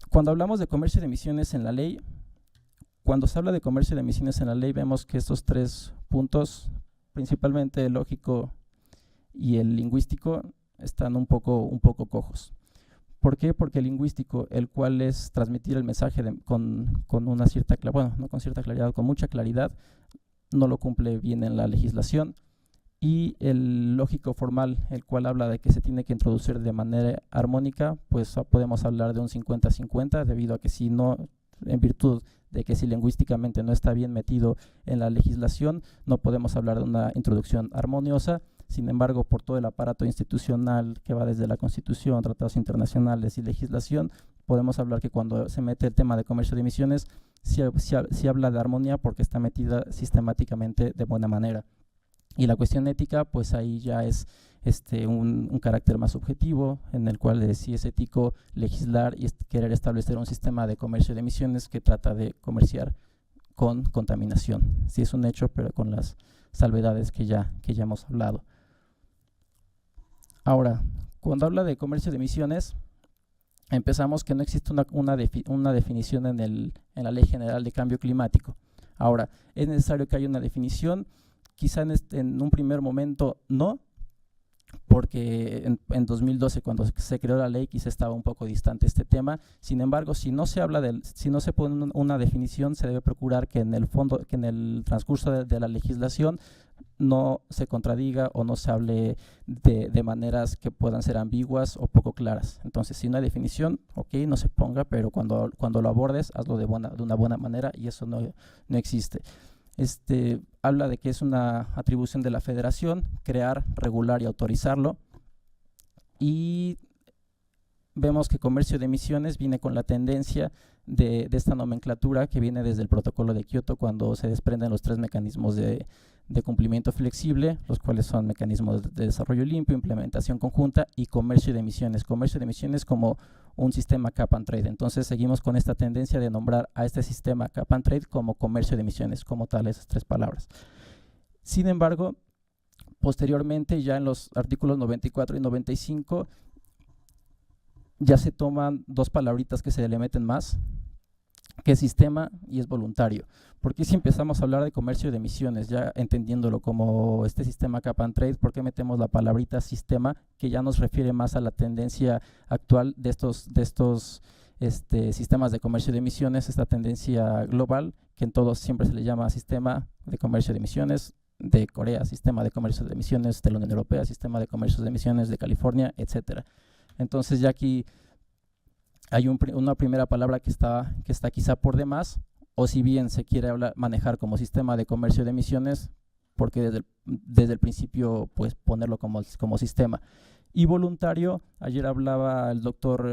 Cuando hablamos de comercio de emisiones en la ley, cuando se habla de comercio de emisiones en la ley, vemos que estos 3 puntos, principalmente el lógico y el lingüístico, están un poco cojos. ¿Por qué? Porque el lingüístico, el cual es transmitir el mensaje con una cierta claridad, bueno, no con cierta claridad, con mucha claridad, no lo cumple bien en la legislación. Y el lógico formal, el cual habla de que se tiene que introducir de manera armónica, pues podemos hablar de un 50-50, debido a que si no, en virtud de que si lingüísticamente no está bien metido en la legislación, no podemos hablar de una introducción armoniosa. Sin embargo, por todo el aparato institucional que va desde la Constitución, tratados internacionales y legislación, podemos hablar que cuando se mete el tema de comercio de emisiones, sí habla de armonía porque está metida sistemáticamente de buena manera. Y la cuestión ética, pues ahí ya es un carácter más subjetivo, en el cual sí es ético legislar y querer establecer un sistema de comercio de emisiones que trata de comerciar con contaminación. Sí es un hecho, pero con las salvedades que ya hemos hablado. Ahora, cuando habla de comercio de emisiones, empezamos que no existe una definición en la Ley General de Cambio Climático. Ahora, es necesario que haya una definición. Quizá en un primer momento no, porque en 2012, cuando se creó la ley, quizá estaba un poco distante este tema. Sin embargo, si no se pone una definición, se debe procurar que en el transcurso de la legislación no se contradiga o no se hable de maneras que puedan ser ambiguas o poco claras. Entonces, si no hay definición, ok, no se ponga, pero cuando lo abordes, hazlo de una buena manera, y eso no existe. Habla de que es una atribución de la Federación crear, regular y autorizarlo, y vemos que comercio de emisiones viene con la tendencia de esta nomenclatura que viene desde el protocolo de Kioto, cuando se desprenden los 3 mecanismos de cumplimiento flexible, los cuales son mecanismos de desarrollo limpio, implementación conjunta y comercio de emisiones. Comercio de emisiones como un sistema cap and trade. Entonces seguimos con esta tendencia de nombrar a este sistema cap and trade como comercio de emisiones, como tal, esas 3 palabras. Sin embargo, posteriormente, ya en los artículos 94 y 95, ya se toman 2 palabritas que se le meten más, que es sistema y es voluntario. ¿Por qué si empezamos a hablar de comercio de emisiones, ya entendiéndolo como este sistema cap and trade, por qué metemos la palabrita sistema, que ya nos refiere más a la tendencia actual de estos sistemas de comercio de emisiones, esta tendencia global, que en todos siempre se le llama sistema de comercio de emisiones de Corea, sistema de comercio de emisiones de la Unión Europea, sistema de comercio de emisiones de California, etcétera. Entonces ya aquí hay una primera palabra que está quizá por demás, o si bien se quiere manejar como sistema de comercio de emisiones, porque desde el principio pues ponerlo como sistema. Y voluntario, ayer hablaba el doctor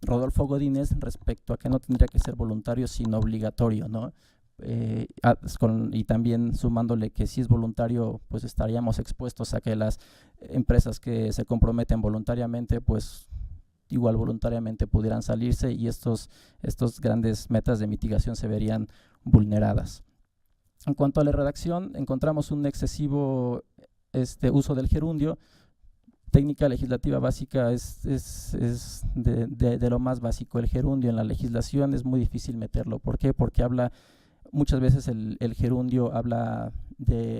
Rodolfo Godínez respecto a que no tendría que ser voluntario sino obligatorio, ¿no? Y también sumándole que si es voluntario, pues estaríamos expuestos a que las empresas que se comprometen voluntariamente, pues igual voluntariamente pudieran salirse, y estos grandes metas de mitigación se verían vulneradas. En cuanto a la redacción, encontramos un excesivo uso del gerundio. Técnica legislativa básica es de lo más básico. El gerundio en la legislación es muy difícil meterlo. ¿Por qué? Porque muchas veces el gerundio habla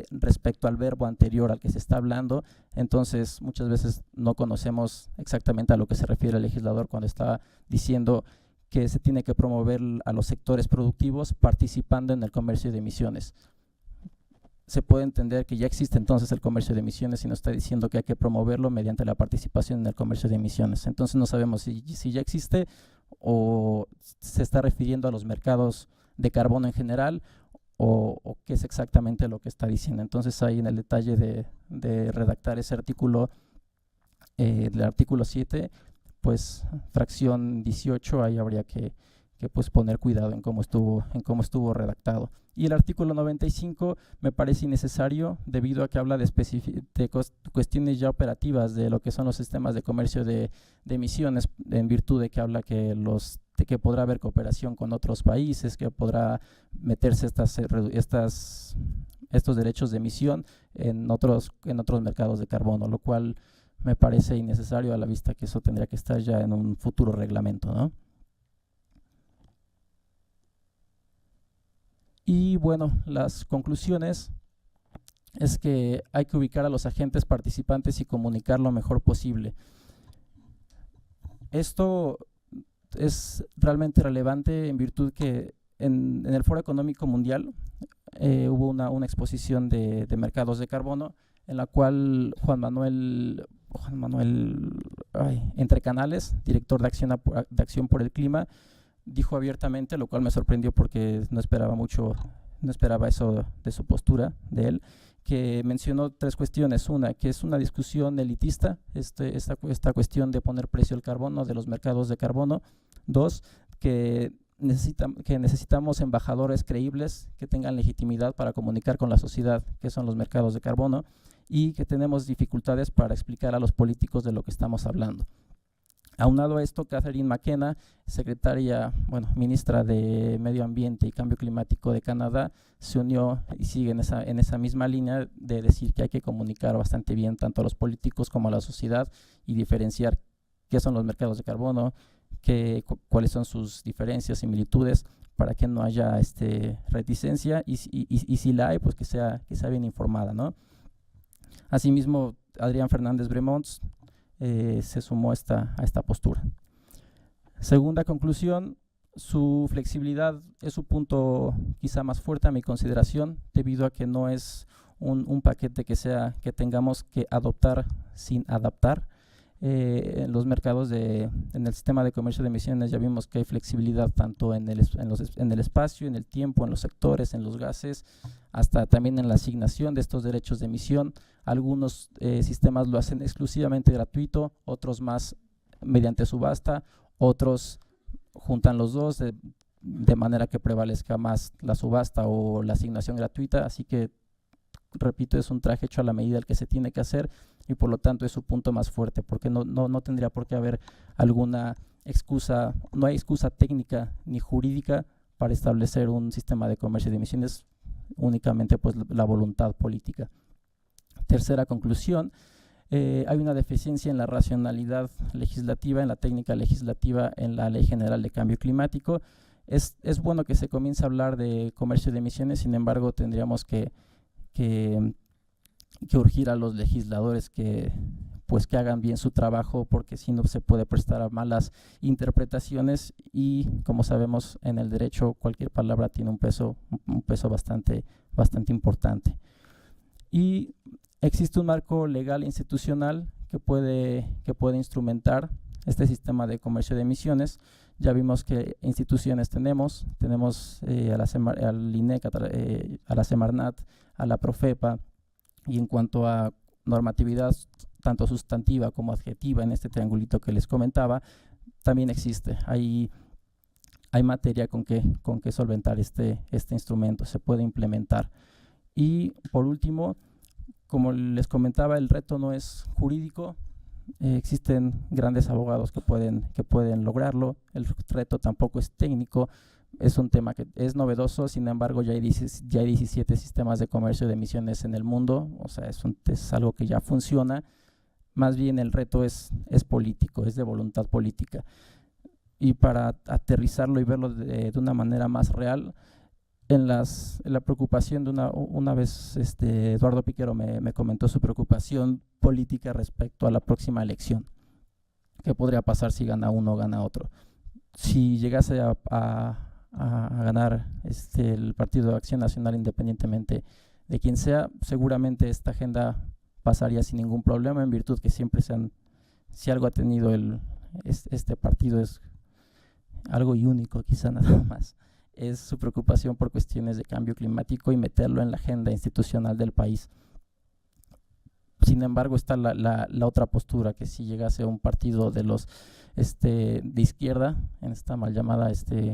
respecto al verbo anterior al que se está hablando. Entonces muchas veces no conocemos exactamente a lo que se refiere el legislador cuando está diciendo que se tiene que promover a los sectores productivos participando en el comercio de emisiones. Se puede entender que ya existe entonces el comercio de emisiones y nos está diciendo que hay que promoverlo mediante la participación en el comercio de emisiones. Entonces no sabemos si ya existe o se está refiriendo a los mercados de carbono en general, o qué es exactamente lo que está diciendo. Entonces ahí en el detalle de redactar ese artículo, del artículo 7, pues fracción 18, ahí habría que pues poner cuidado en cómo estuvo redactado. Y el artículo 95 me parece innecesario debido a que habla de cuestiones ya operativas de lo que son los sistemas de comercio de emisiones, en virtud de que habla que que podrá haber cooperación con otros países, que podrá meterse estos derechos de emisión en otros mercados de carbono, lo cual me parece innecesario a la vista que eso tendría que estar ya en un futuro reglamento, ¿no? Y bueno, las conclusiones es que hay que ubicar a los agentes participantes y comunicar lo mejor posible. Esto es realmente relevante en virtud que en el Foro Económico Mundial hubo una exposición de mercados de carbono en la cual Juan Manuel Entrecanales, director de Acción por el Clima, dijo abiertamente, lo cual me sorprendió porque no esperaba eso de su postura, de él, que mencionó 3 cuestiones. Una, que es una discusión elitista, esta cuestión de poner precio al carbono, de los mercados de carbono. 2, que necesitamos embajadores creíbles que tengan legitimidad para comunicar con la sociedad qué son los mercados de carbono, y que tenemos dificultades para explicar a los políticos de lo que estamos hablando. Aunado a esto, Catherine McKenna, ministra de Medio Ambiente y Cambio Climático de Canadá, se unió y sigue en esa misma línea de decir que hay que comunicar bastante bien tanto a los políticos como a la sociedad y diferenciar qué son los mercados de carbono, cuáles son sus diferencias, similitudes, para que no haya reticencia y si la hay, pues que sea bien informada, ¿no? Asimismo, Adrián Fernández Bremons se sumó a esta postura. Segunda conclusión, su flexibilidad es su punto quizá más fuerte a mi consideración, debido a que no es un paquete que tengamos que adoptar sin adaptar. En los mercados en el sistema de comercio de emisiones ya vimos que hay flexibilidad tanto en el espacio, en el tiempo, en los sectores, en los gases, hasta también en la asignación de estos derechos de emisión. Algunos sistemas lo hacen exclusivamente gratuito, otros más mediante subasta, otros juntan los dos de manera que prevalezca más la subasta o la asignación gratuita. Así que, repito, es un traje hecho a la medida del que se tiene que hacer y por lo tanto es su punto más fuerte, porque no tendría por qué haber alguna excusa, no hay excusa técnica ni jurídica para establecer un sistema de comercio de emisiones, únicamente pues la voluntad política. Tercera conclusión, hay una deficiencia en la racionalidad legislativa, en la técnica legislativa, en la Ley General de Cambio Climático. Es bueno que se comience a hablar de comercio de emisiones, sin embargo tendríamos que urgir a los legisladores que hagan bien su trabajo, porque si no se puede prestar a malas interpretaciones y, como sabemos, en el derecho cualquier palabra tiene un peso bastante importante. Y existe un marco legal e institucional que puede instrumentar este sistema de comercio de emisiones. Ya vimos qué instituciones tenemos al INEC, a la Semarnat, a la Profepa, y en cuanto a normatividad tanto sustantiva como adjetiva en este triangulito que les comentaba, también existe. Hay materia con que solventar este instrumento, se puede implementar. Y por último, como les comentaba, el reto no es jurídico, existen grandes abogados que pueden lograrlo. El reto tampoco es técnico, es un tema que es novedoso, sin embargo ya hay 17 sistemas de comercio de emisiones en el mundo, o sea, es algo que ya funciona. Más bien el reto es político, es de voluntad política. Y para aterrizarlo y verlo de una manera más real, en la preocupación de una vez Eduardo Piquero me comentó su preocupación política respecto a la próxima elección. ¿Qué podría pasar si gana uno o gana otro? Si llegase a ganar el Partido de Acción Nacional, independientemente de quién sea, seguramente esta agenda pasaría sin ningún problema, en virtud que siempre si algo ha tenido este partido es algo y único, quizá nada más, es su preocupación por cuestiones de cambio climático y meterlo en la agenda institucional del país. Sin embargo, está la otra postura, que si llegase un partido de los de izquierda, en esta mal llamada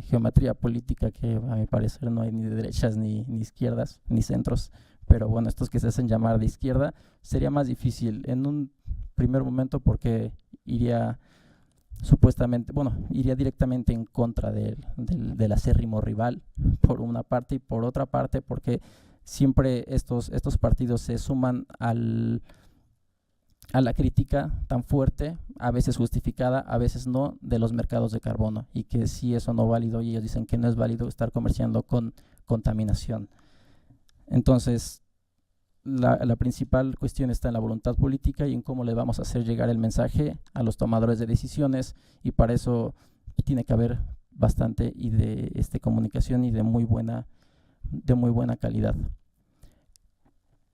geometría política, que a mi parecer no hay ni de derechas ni izquierdas, ni centros, pero bueno, estos que se hacen llamar de izquierda, sería más difícil en un primer momento, porque iría supuestamente, bueno, iría directamente en contra del acérrimo rival, por una parte, y por otra parte porque siempre estos partidos se suman a la crítica tan fuerte, a veces justificada, a veces no, de los mercados de carbono, y que si eso no es válido, y ellos dicen que no es válido estar comerciando con contaminación. Entonces, la principal cuestión está en la voluntad política y en cómo le vamos a hacer llegar el mensaje a los tomadores de decisiones, y para eso tiene que haber bastante y de comunicación y de muy buena calidad.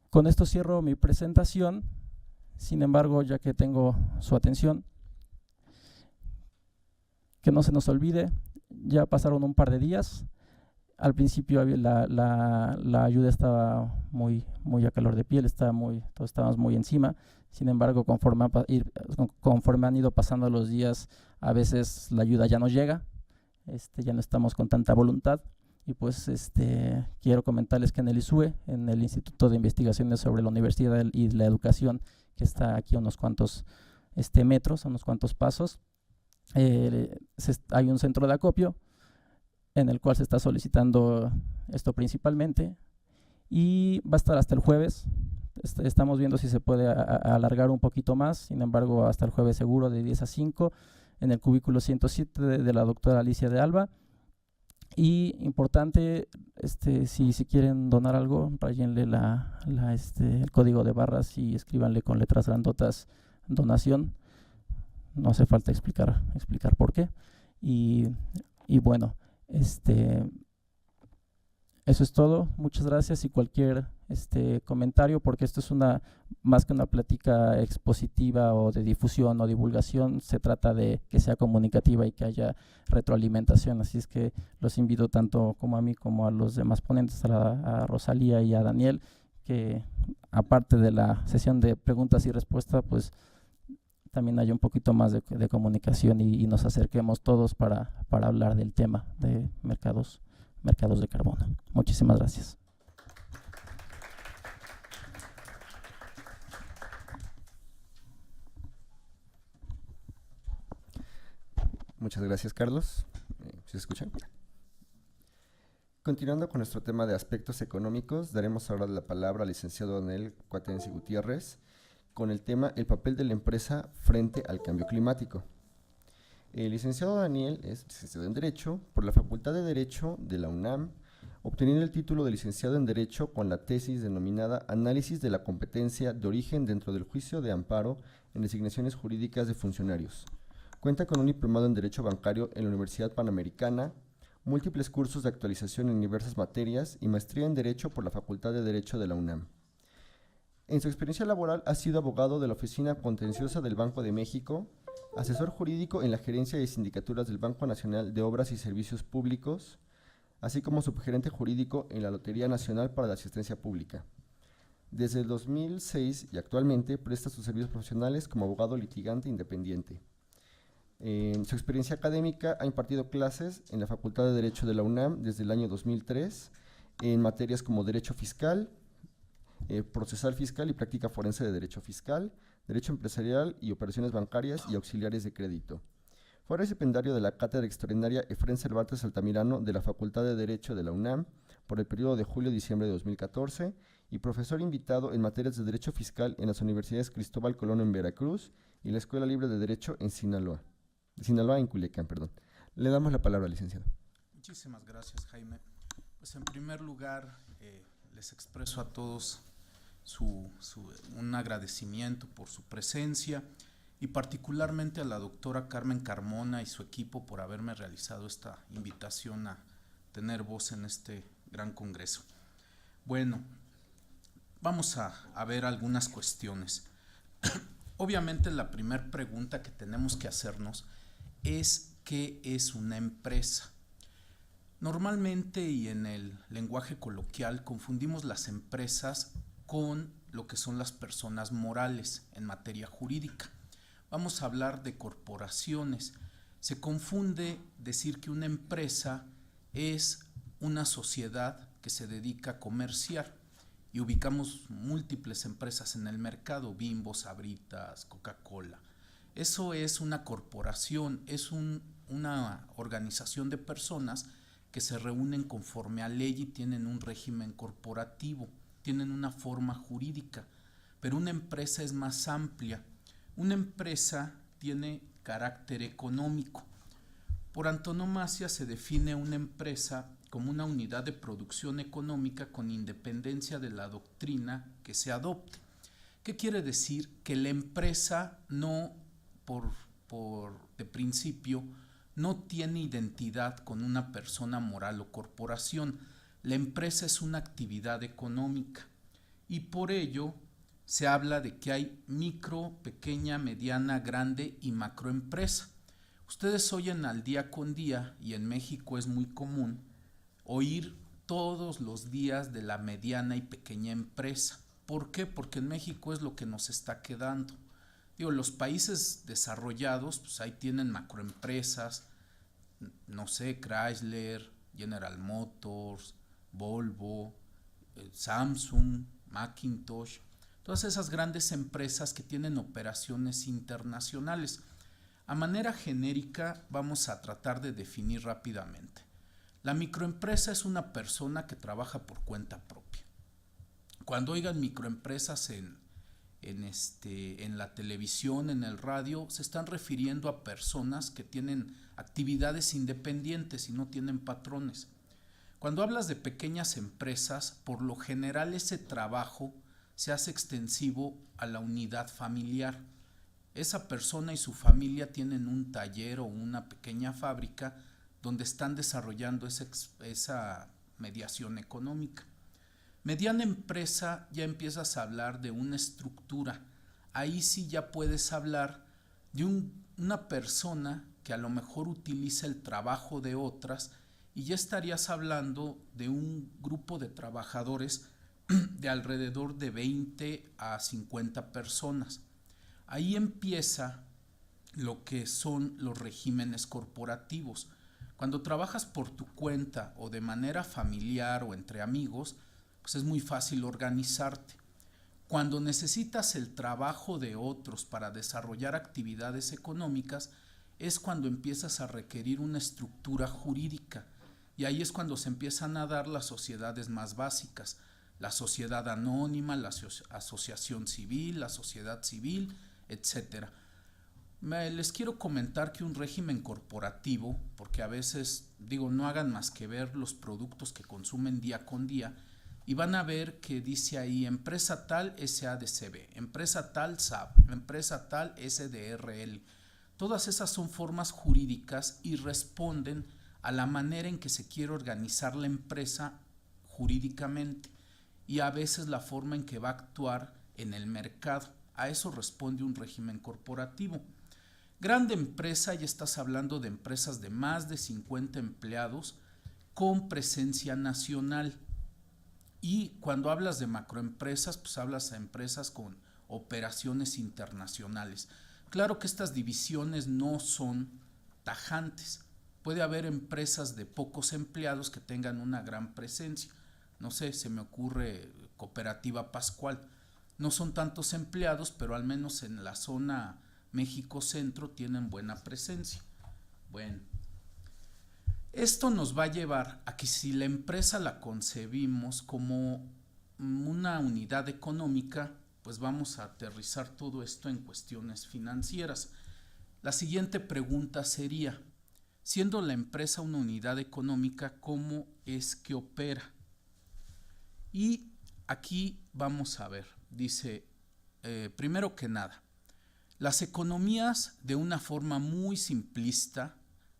Con esto cierro mi presentación. Sin embargo, ya que tengo su atención, que no se nos olvide, ya pasaron un par de días. Al principio la ayuda estaba muy a calor de piel, todos estábamos muy encima. Sin embargo, conforme han ido pasando los días, a veces la ayuda ya no llega, ya no estamos con tanta voluntad. Y pues quiero comentarles que en el ISUE, en el Instituto de Investigaciones sobre la Universidad y la Educación, que está aquí a unos cuantos metros, a unos cuantos pasos, hay un centro de acopio en el cual se está solicitando esto principalmente, y va a estar hasta el jueves. Estamos viendo si se puede alargar un poquito más, sin embargo hasta el jueves seguro, de 10 a 5, en el cubículo 107 de la doctora Alicia de Alba. Y importante, si quieren donar algo, rayenle el código de barras y escríbanle con letras grandotas donación. No hace falta explicar por qué. Y bueno, eso es todo. Muchas gracias, y cualquier comentario, porque esto es más que una plática expositiva o de difusión o divulgación, se trata de que sea comunicativa y que haya retroalimentación. Así es que los invito tanto como a mí como a los demás ponentes, a Rosalía y a Daniel, que aparte de la sesión de preguntas y respuestas, pues también haya un poquito más de comunicación y nos acerquemos todos para hablar del tema de mercados de carbono. Muchísimas gracias. Muchas gracias, Carlos. ¿Sí se escucha? Continuando con nuestro tema de aspectos económicos, daremos ahora la palabra al licenciado Daniel Cuatensi Gutiérrez con el tema El papel de la empresa frente al cambio climático. El licenciado Daniel es licenciado en Derecho por la Facultad de Derecho de la UNAM, obteniendo el título de licenciado en Derecho con la tesis denominada Análisis de la competencia de origen dentro del juicio de amparo en designaciones jurídicas de funcionarios. Cuenta con un diplomado en Derecho Bancario en la Universidad Panamericana, múltiples cursos de actualización en diversas materias y maestría en Derecho por la Facultad de Derecho de la UNAM. En su experiencia laboral ha sido abogado de la Oficina Contenciosa del Banco de México, asesor jurídico en la gerencia de sindicaturas del Banco Nacional de Obras y Servicios Públicos, así como subgerente jurídico en la Lotería Nacional para la Asistencia Pública. Desde el 2006 y actualmente presta sus servicios profesionales como abogado litigante independiente. En su experiencia académica ha impartido clases en la Facultad de Derecho de la UNAM desde el año 2003 en materias como Derecho Fiscal, Procesal Fiscal y Práctica Forense de Derecho Fiscal, Derecho Empresarial y Operaciones Bancarias y Auxiliares de Crédito. Fue recipiendario de la Cátedra Extraordinaria Efrén Cervantes Altamirano de la Facultad de Derecho de la UNAM por el periodo de julio-diciembre de 2014 y profesor invitado en materias de Derecho Fiscal en las Universidades Cristóbal Colón en Veracruz y la Escuela Libre de Derecho en Sinaloa en Culiacán, perdón. Le damos la palabra al licenciado. Muchísimas gracias, Jaime. Pues en primer lugar, les expreso a todos un agradecimiento por su presencia y particularmente a la doctora Carmen Carmona y su equipo por haberme realizado esta invitación a tener voz en este gran congreso. Bueno, vamos a ver algunas cuestiones. Obviamente la primera pregunta que tenemos que hacernos es ¿qué es una empresa? Normalmente y en el lenguaje coloquial confundimos las empresas con lo que son las personas morales en materia jurídica. Vamos a hablar de corporaciones. Se confunde decir que una empresa es una sociedad que se dedica a comerciar y ubicamos múltiples empresas en el mercado, Bimbo, Sabritas, Coca-Cola. Eso es una corporación, es una organización de personas que se reúnen conforme a ley y tienen un régimen corporativo, tienen una forma jurídica, pero una empresa es más amplia. Una empresa tiene carácter económico. Por antonomasia se define una empresa como una unidad de producción económica con independencia de la doctrina que se adopte. ¿Qué quiere decir? Que la empresa no, de principio, no tiene identidad con una persona moral o corporación. La empresa es una actividad económica y por ello se habla de que hay micro, pequeña, mediana, grande y macroempresa. Ustedes oyen al día con día, y en México es muy común, oír todos los días de la mediana y pequeña empresa. ¿Por qué? Porque en México es lo que nos está quedando. Los países desarrollados, pues ahí tienen macroempresas, no sé, Chrysler, General Motors, Volvo, Samsung, Macintosh, todas esas grandes empresas que tienen operaciones internacionales. A manera genérica vamos a tratar de definir rápidamente. La microempresa es una persona que trabaja por cuenta propia. Cuando oigan microempresas en la televisión, en el radio, se están refiriendo a personas que tienen actividades independientes y no tienen patrones. Cuando hablas de pequeñas empresas, por lo general ese trabajo se hace extensivo a la unidad familiar. Esa persona y su familia tienen un taller o una pequeña fábrica donde están desarrollando esa mediación económica. Mediana empresa, ya empiezas a hablar de una estructura. Ahí sí ya puedes hablar de una persona que a lo mejor utiliza el trabajo de otras y ya estarías hablando de un grupo de trabajadores de alrededor de 20 a 50 personas. Ahí empieza lo que son los regímenes corporativos. Cuando trabajas por tu cuenta o de manera familiar o entre amigos, pues es muy fácil organizarte. Cuando necesitas el trabajo de otros para desarrollar actividades económicas, es cuando empiezas a requerir una estructura jurídica. Y ahí es cuando se empiezan a dar las sociedades más básicas. La sociedad anónima, la asociación civil, la sociedad civil, etc. Les quiero comentar que un régimen corporativo, porque a veces no hagan más que ver los productos que consumen día con día, y van a ver que dice ahí empresa tal SADCB, empresa tal SAB, empresa tal SDRL. Todas esas son formas jurídicas y responden a la manera en que se quiere organizar la empresa jurídicamente y a veces la forma en que va a actuar en el mercado. A eso responde un régimen corporativo. Grande empresa, ya estás hablando de empresas de más de 50 empleados con presencia nacional. Y cuando hablas de macroempresas, pues hablas de empresas con operaciones internacionales. Claro que estas divisiones no son tajantes. Puede haber empresas de pocos empleados que tengan una gran presencia. No sé, se me ocurre Cooperativa Pascual. No son tantos empleados, pero al menos en la zona México Centro tienen buena presencia. Bueno, esto nos va a llevar a que si la empresa la concebimos como una unidad económica, pues vamos a aterrizar todo esto en cuestiones financieras. La siguiente pregunta sería, siendo la empresa una unidad económica, ¿cómo es que opera? Y aquí vamos a ver, dice, primero que nada, las economías de una forma muy simplista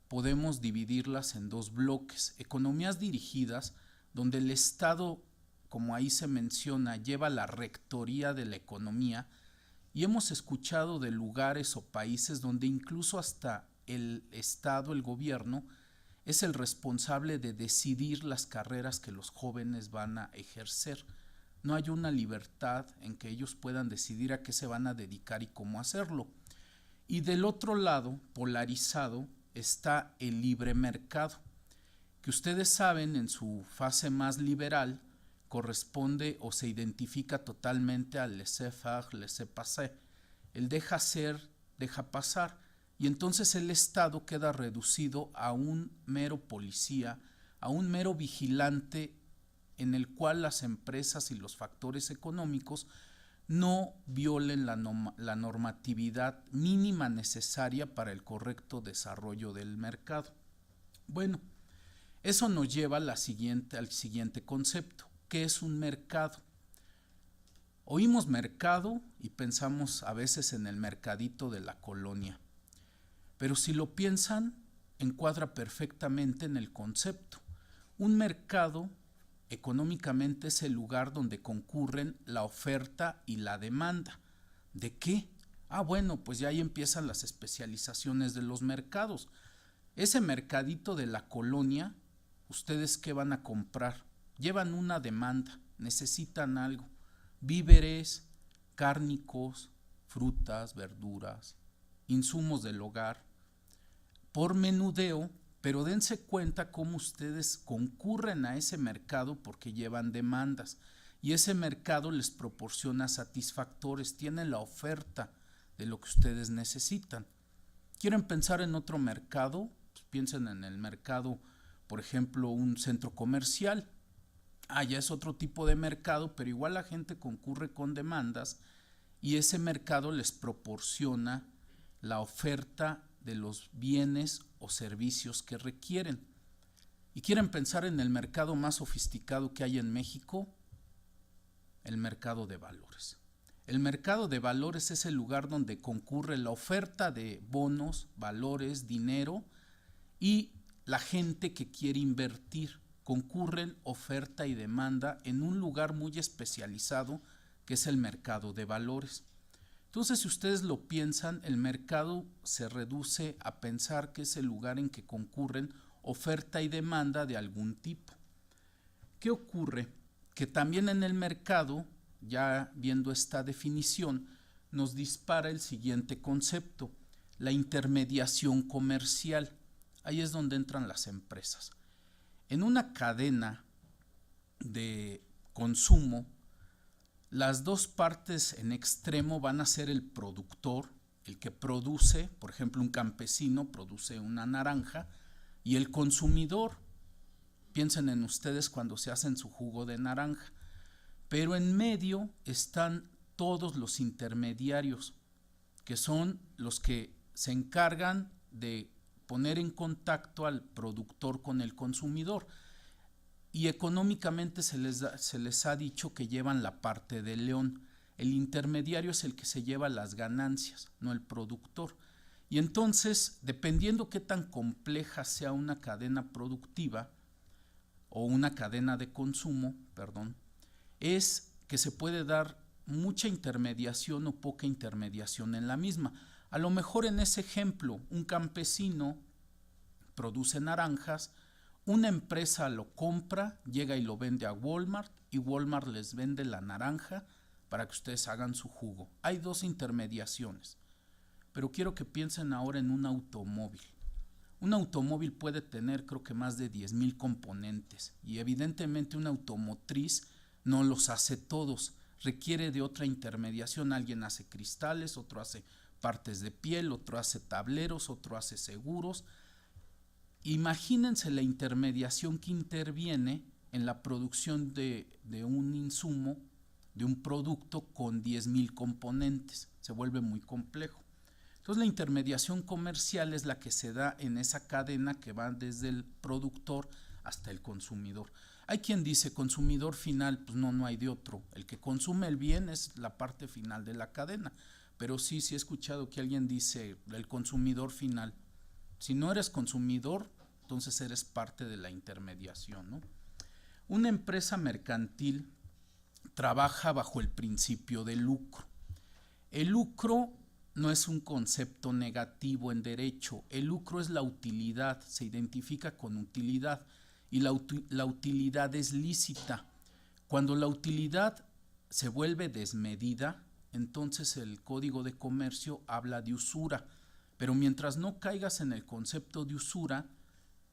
podemos dividirlas en dos bloques. Economías dirigidas, donde el Estado, como ahí se menciona, lleva la rectoría de la economía, y hemos escuchado de lugares o países donde incluso hasta el Estado, el gobierno, es el responsable de decidir las carreras que los jóvenes van a ejercer. no hay una libertad en que ellos puedan decidir a qué se van a dedicar y cómo hacerlo. Y del otro lado, polarizado, está el libre mercado, que ustedes saben en su fase más liberal corresponde o se identifica totalmente al laissez-faire, laissez-passer, el deja ser, deja pasar, y entonces el Estado queda reducido a un mero policía, a un mero vigilante en el cual las empresas y los factores económicos no violen la normatividad mínima necesaria para el correcto desarrollo del mercado. Bueno, eso nos lleva al siguiente concepto. ¿Qué es un mercado? Oímos mercado y pensamos a veces en el mercadito de la colonia, pero si lo piensan, encuadra perfectamente en el concepto. Un mercado económicamente es el lugar donde concurren la oferta y la demanda. ¿De qué? Bueno, pues ya ahí empiezan las especializaciones de los mercados. Ese mercadito de la colonia, ¿ustedes qué van a comprar? Llevan una demanda, necesitan algo, víveres, cárnicos, frutas, verduras, insumos del hogar, por menudeo, pero dense cuenta cómo ustedes concurren a ese mercado porque llevan demandas y ese mercado les proporciona satisfactores, tiene la oferta de lo que ustedes necesitan. ¿Quieren pensar en otro mercado? Pues piensen en el mercado, por ejemplo, un centro comercial. Ya es otro tipo de mercado, pero igual la gente concurre con demandas y ese mercado les proporciona la oferta de los bienes o servicios que requieren. ¿Y quieren pensar en el mercado más sofisticado que hay en México? El mercado de valores. El mercado de valores es el lugar donde concurre la oferta de bonos, valores, dinero y la gente que quiere invertir. Concurren oferta y demanda en un lugar muy especializado que es el mercado de valores. Entonces, si ustedes lo piensan, el mercado se reduce a pensar que es el lugar en que concurren oferta y demanda de algún tipo. ¿Qué ocurre? Que también en el mercado, ya viendo esta definición, nos dispara el siguiente concepto, la intermediación comercial. Ahí es donde entran las empresas. En una cadena de consumo, las dos partes en extremo van a ser el productor, el que produce, por ejemplo, un campesino produce una naranja, y el consumidor. Piensen en ustedes cuando se hacen su jugo de naranja. Pero en medio están todos los intermediarios, que son los que se encargan de poner en contacto al productor con el consumidor. Y económicamente se les ha dicho que llevan la parte del león. El intermediario es el que se lleva las ganancias, no el productor. Y entonces, dependiendo qué tan compleja sea una cadena productiva o una cadena de consumo, es que se puede dar mucha intermediación o poca intermediación en la misma. A lo mejor en ese ejemplo, un campesino produce naranjas, una empresa lo compra, llega y lo vende a Walmart y Walmart les vende la naranja para que ustedes hagan su jugo. Hay dos intermediaciones, pero quiero que piensen ahora en un automóvil. Un automóvil puede tener creo que más de 10,000 componentes y evidentemente una automotriz no los hace todos, requiere de otra intermediación. Alguien hace cristales, otro hace partes de piel, otro hace tableros, otro hace seguros. Imagínense la intermediación que interviene en la producción de un insumo, de un producto con 10,000 componentes. Se vuelve muy complejo. Entonces la intermediación comercial es la que se da en esa cadena que va desde el productor hasta el consumidor. Hay quien dice consumidor final, pues no hay de otro. El que consume el bien es la parte final de la cadena. Pero sí he escuchado que alguien dice el consumidor final. Si no eres consumidor, entonces eres parte de la intermediación, ¿no? Una empresa mercantil trabaja bajo el principio del lucro. El lucro no es un concepto negativo en derecho. El lucro es la utilidad, se identifica con utilidad y la utilidad es lícita. Cuando la utilidad se vuelve desmedida, entonces el Código de Comercio habla de usura. Pero mientras no caigas en el concepto de usura,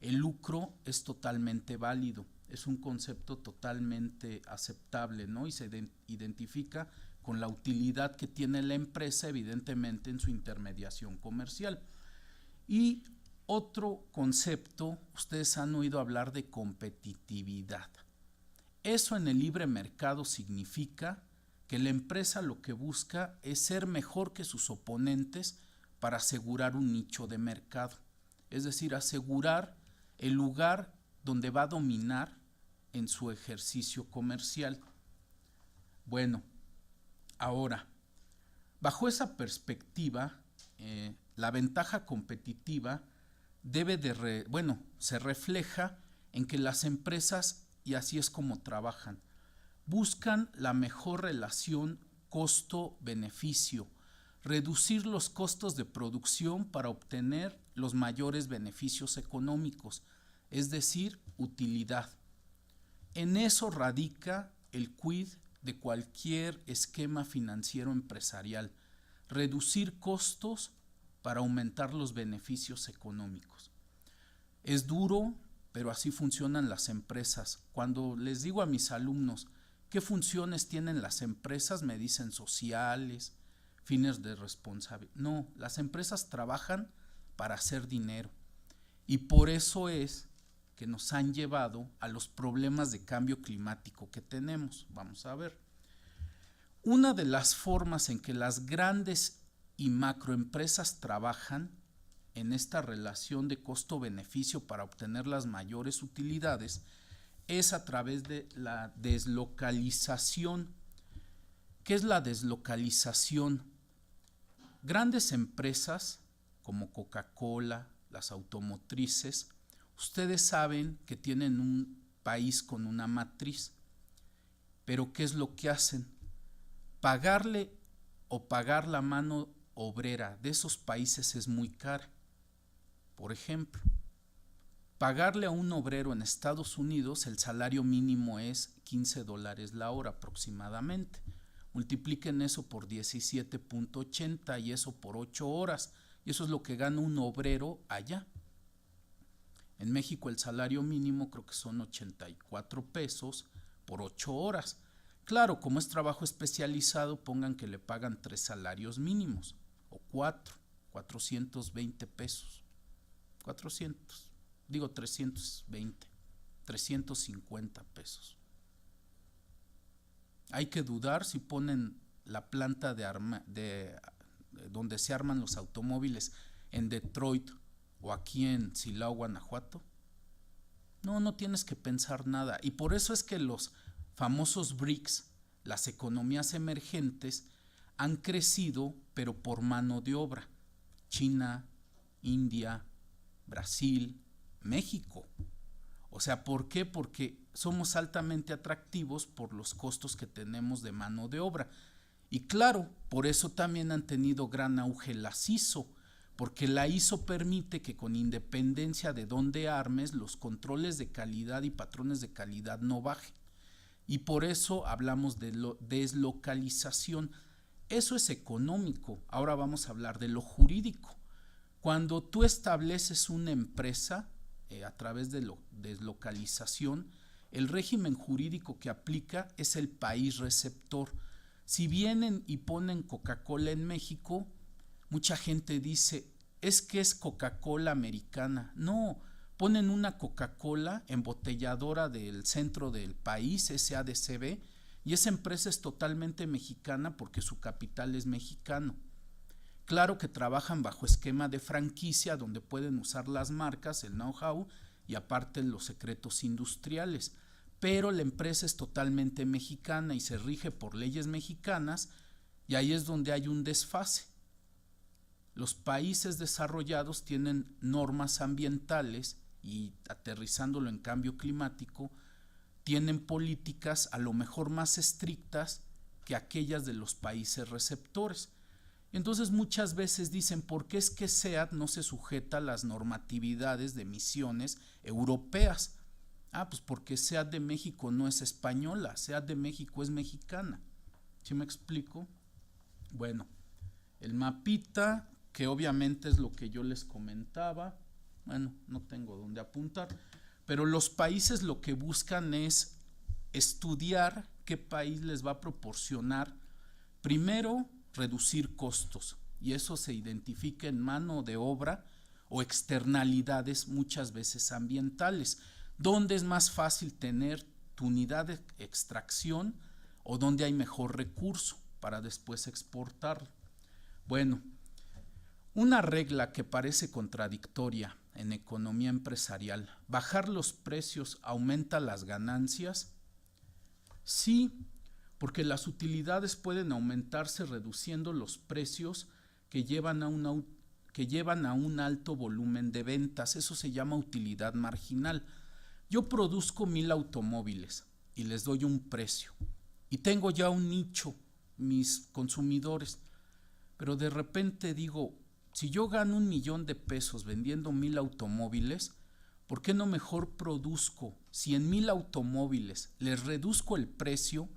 el lucro es totalmente válido, es un concepto totalmente aceptable, ¿no? Y se identifica con la utilidad que tiene la empresa, evidentemente, en su intermediación comercial. Y otro concepto, ustedes han oído hablar de competitividad. Eso en el libre mercado significa que la empresa lo que busca es ser mejor que sus oponentes para asegurar un nicho de mercado, es decir, asegurar el lugar donde va a dominar en su ejercicio comercial. Bueno, ahora, bajo esa perspectiva, la ventaja competitiva se refleja en que las empresas, y así es como trabajan, buscan la mejor relación costo-beneficio, reducir los costos de producción para obtener los mayores beneficios económicos, es decir, utilidad. En eso radica el quid de cualquier esquema financiero empresarial, reducir costos para aumentar los beneficios económicos. Es duro, pero así funcionan las empresas. Cuando les digo a mis alumnos qué funciones tienen las empresas, me dicen sociales, fines de responsabilidad. No, las empresas trabajan para hacer dinero y por eso es que nos han llevado a los problemas de cambio climático que tenemos. Vamos a ver. Una de las formas en que las grandes y macroempresas trabajan en esta relación de costo-beneficio para obtener las mayores utilidades es a través de la deslocalización. ¿Qué es la deslocalización? Grandes empresas como Coca-Cola, las automotrices, ustedes saben que tienen un país con una matriz, pero ¿qué es lo que hacen? Pagarle o pagar la mano obrera de esos países es muy cara. Por ejemplo, pagarle a un obrero en Estados Unidos, el salario mínimo es $15 la hora aproximadamente. Multipliquen eso por 17.80 y eso por 8 horas. Y eso es lo que gana un obrero allá. En México el salario mínimo creo que son 84 pesos por 8 horas. Claro, como es trabajo especializado, pongan que le pagan 3 salarios mínimos o 420 pesos. 350 pesos. Hay que dudar si ponen la planta donde se arman los automóviles en Detroit o aquí en Silao, Guanajuato. No tienes que pensar nada. Y por eso es que los famosos BRICS, las economías emergentes, han crecido, pero por mano de obra. China, India, Brasil, México. O sea, ¿por qué? Porque somos altamente atractivos por los costos que tenemos de mano de obra. Y claro, por eso también han tenido gran auge las ISO, porque la ISO permite que con independencia de dónde armes, los controles de calidad y patrones de calidad no bajen. Y por eso hablamos de deslocalización. Eso es económico. Ahora vamos a hablar de lo jurídico. Cuando tú estableces una empresa a través de deslocalización, el régimen jurídico que aplica es el país receptor. Si vienen y ponen Coca-Cola en México, mucha gente dice, es que es Coca-Cola americana. No, ponen una Coca-Cola embotelladora del centro del país, SADCB, y esa empresa es totalmente mexicana porque su capital es mexicano. Claro que trabajan bajo esquema de franquicia donde pueden usar las marcas, el know-how y aparte los secretos industriales, pero la empresa es totalmente mexicana y se rige por leyes mexicanas y ahí es donde hay un desfase. Los países desarrollados tienen normas ambientales y aterrizándolo en cambio climático, tienen políticas a lo mejor más estrictas que aquellas de los países receptores. Entonces muchas veces dicen, ¿por qué es que SEAT no se sujeta a las normatividades de emisiones europeas? Pues porque SEAT de México no es española, SEAT de México es mexicana. ¿Sí me explico? Bueno, el mapita, que obviamente es lo que yo les comentaba, bueno, no tengo dónde apuntar, pero los países lo que buscan es estudiar qué país les va a proporcionar, primero, reducir costos, y eso se identifica en mano de obra o externalidades muchas veces ambientales, donde es más fácil tener tu unidad de extracción o donde hay mejor recurso para después exportarlo. Bueno, una regla que parece contradictoria en economía empresarial, ¿bajar los precios aumenta las ganancias? Sí, porque las utilidades pueden aumentarse reduciendo los precios que llevan a un alto volumen de ventas. Eso se llama utilidad marginal. Yo produzco 1000 automóviles y les doy un precio y tengo ya un nicho, mis consumidores, pero de repente digo, si yo gano 1,000,000 de pesos vendiendo 1000 automóviles, ¿por qué no mejor produzco 100,000 automóviles, les reduzco el precio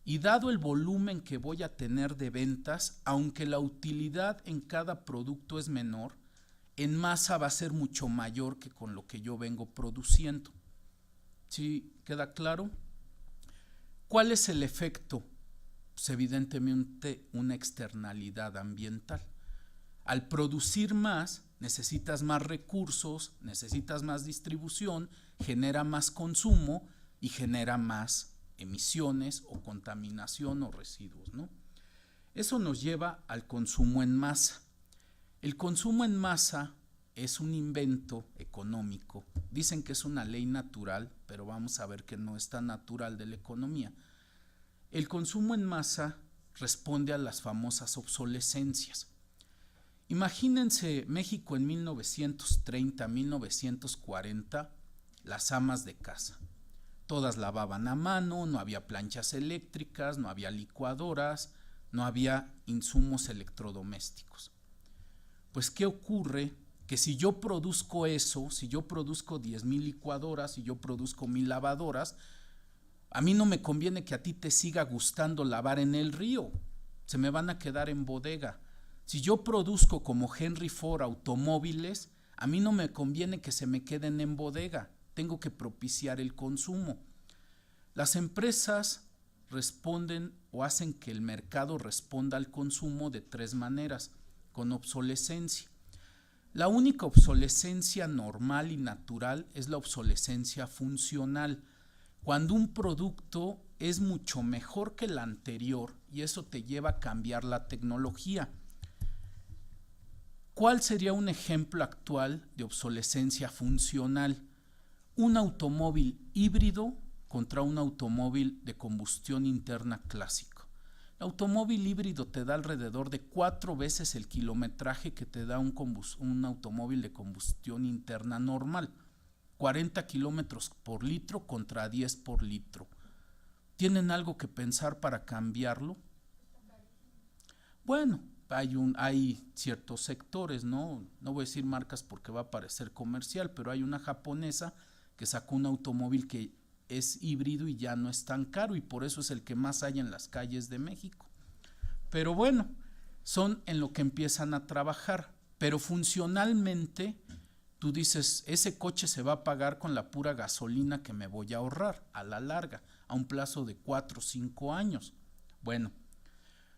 y dado el volumen que voy a tener de ventas, aunque la utilidad en cada producto es menor, en masa va a ser mucho mayor que con lo que yo vengo produciendo? ¿Sí queda claro? ¿Cuál es el efecto? Pues evidentemente una externalidad ambiental. Al producir más, necesitas más recursos, necesitas más distribución, genera más consumo y genera más emisiones o contaminación o residuos, ¿no? Eso nos lleva al consumo en masa. El consumo en masa es un invento económico. Dicen que es una ley natural, pero vamos a ver que no es tan natural de la economía. El consumo en masa responde a las famosas obsolescencias. Imagínense México en 1930, 1940, las amas de casa. Todas lavaban a mano, no había planchas eléctricas, no había licuadoras, no había insumos electrodomésticos. Pues, ¿qué ocurre? Que si yo produzco eso, si yo produzco 10,000 licuadoras, si yo produzco 1000 lavadoras, a mí no me conviene que a ti te siga gustando lavar en el río, se me van a quedar en bodega. Si yo produzco como Henry Ford automóviles, a mí no me conviene que se me queden en bodega, tengo que propiciar el consumo. Las empresas responden o hacen que el mercado responda al consumo de 3 maneras, con obsolescencia. La única obsolescencia normal y natural es la obsolescencia funcional, cuando un producto es mucho mejor que el anterior y eso te lleva a cambiar la tecnología. ¿Cuál sería un ejemplo actual de obsolescencia funcional? Un automóvil híbrido contra un automóvil de combustión interna clásico. El automóvil híbrido te da alrededor de 4 veces el kilometraje que te da un automóvil de combustión interna normal. 40 kilómetros por litro contra 10 por litro. ¿Tienen algo que pensar para cambiarlo? Bueno, hay ciertos sectores, no voy a decir marcas porque va a parecer comercial, pero hay una japonesa que sacó un automóvil que es híbrido y ya no es tan caro y por eso es el que más hay en las calles de México. Pero bueno, son en lo que empiezan a trabajar, pero funcionalmente tú dices, ese coche se va a pagar con la pura gasolina que me voy a ahorrar a la larga, a un plazo de 4 o 5 años. Bueno,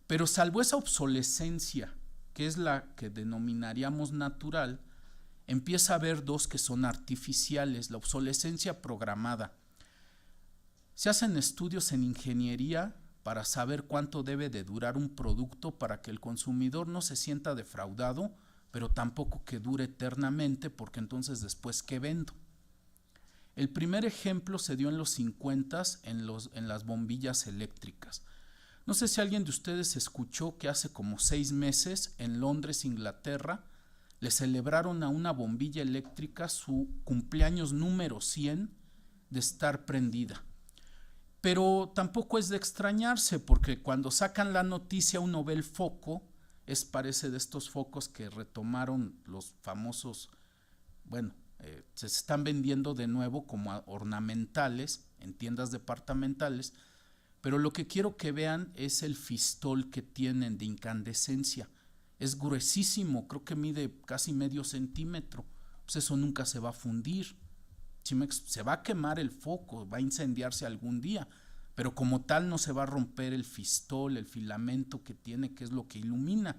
pero salvo esa obsolescencia, que es la que denominaríamos natural, empieza a haber 2 que son artificiales, la obsolescencia programada. Se hacen estudios en ingeniería para saber cuánto debe de durar un producto para que el consumidor no se sienta defraudado, pero tampoco que dure eternamente, porque entonces después, ¿qué vendo? El primer ejemplo se dio en los 50s en las bombillas eléctricas. No sé si alguien de ustedes escuchó que hace como 6 meses en Londres, Inglaterra, le celebraron a una bombilla eléctrica su cumpleaños número 100 de estar prendida. Pero tampoco es de extrañarse, porque cuando sacan la noticia uno ve el foco, parece de estos focos que retomaron los famosos, se están vendiendo de nuevo como ornamentales en tiendas departamentales, pero lo que quiero que vean es el fistol que tienen de incandescencia. Es gruesísimo, creo que mide casi medio centímetro. Pues eso nunca se va a fundir. Se va a quemar el foco, va a incendiarse algún día, pero como tal no se va a romper el fistol, el filamento que tiene, que es lo que ilumina.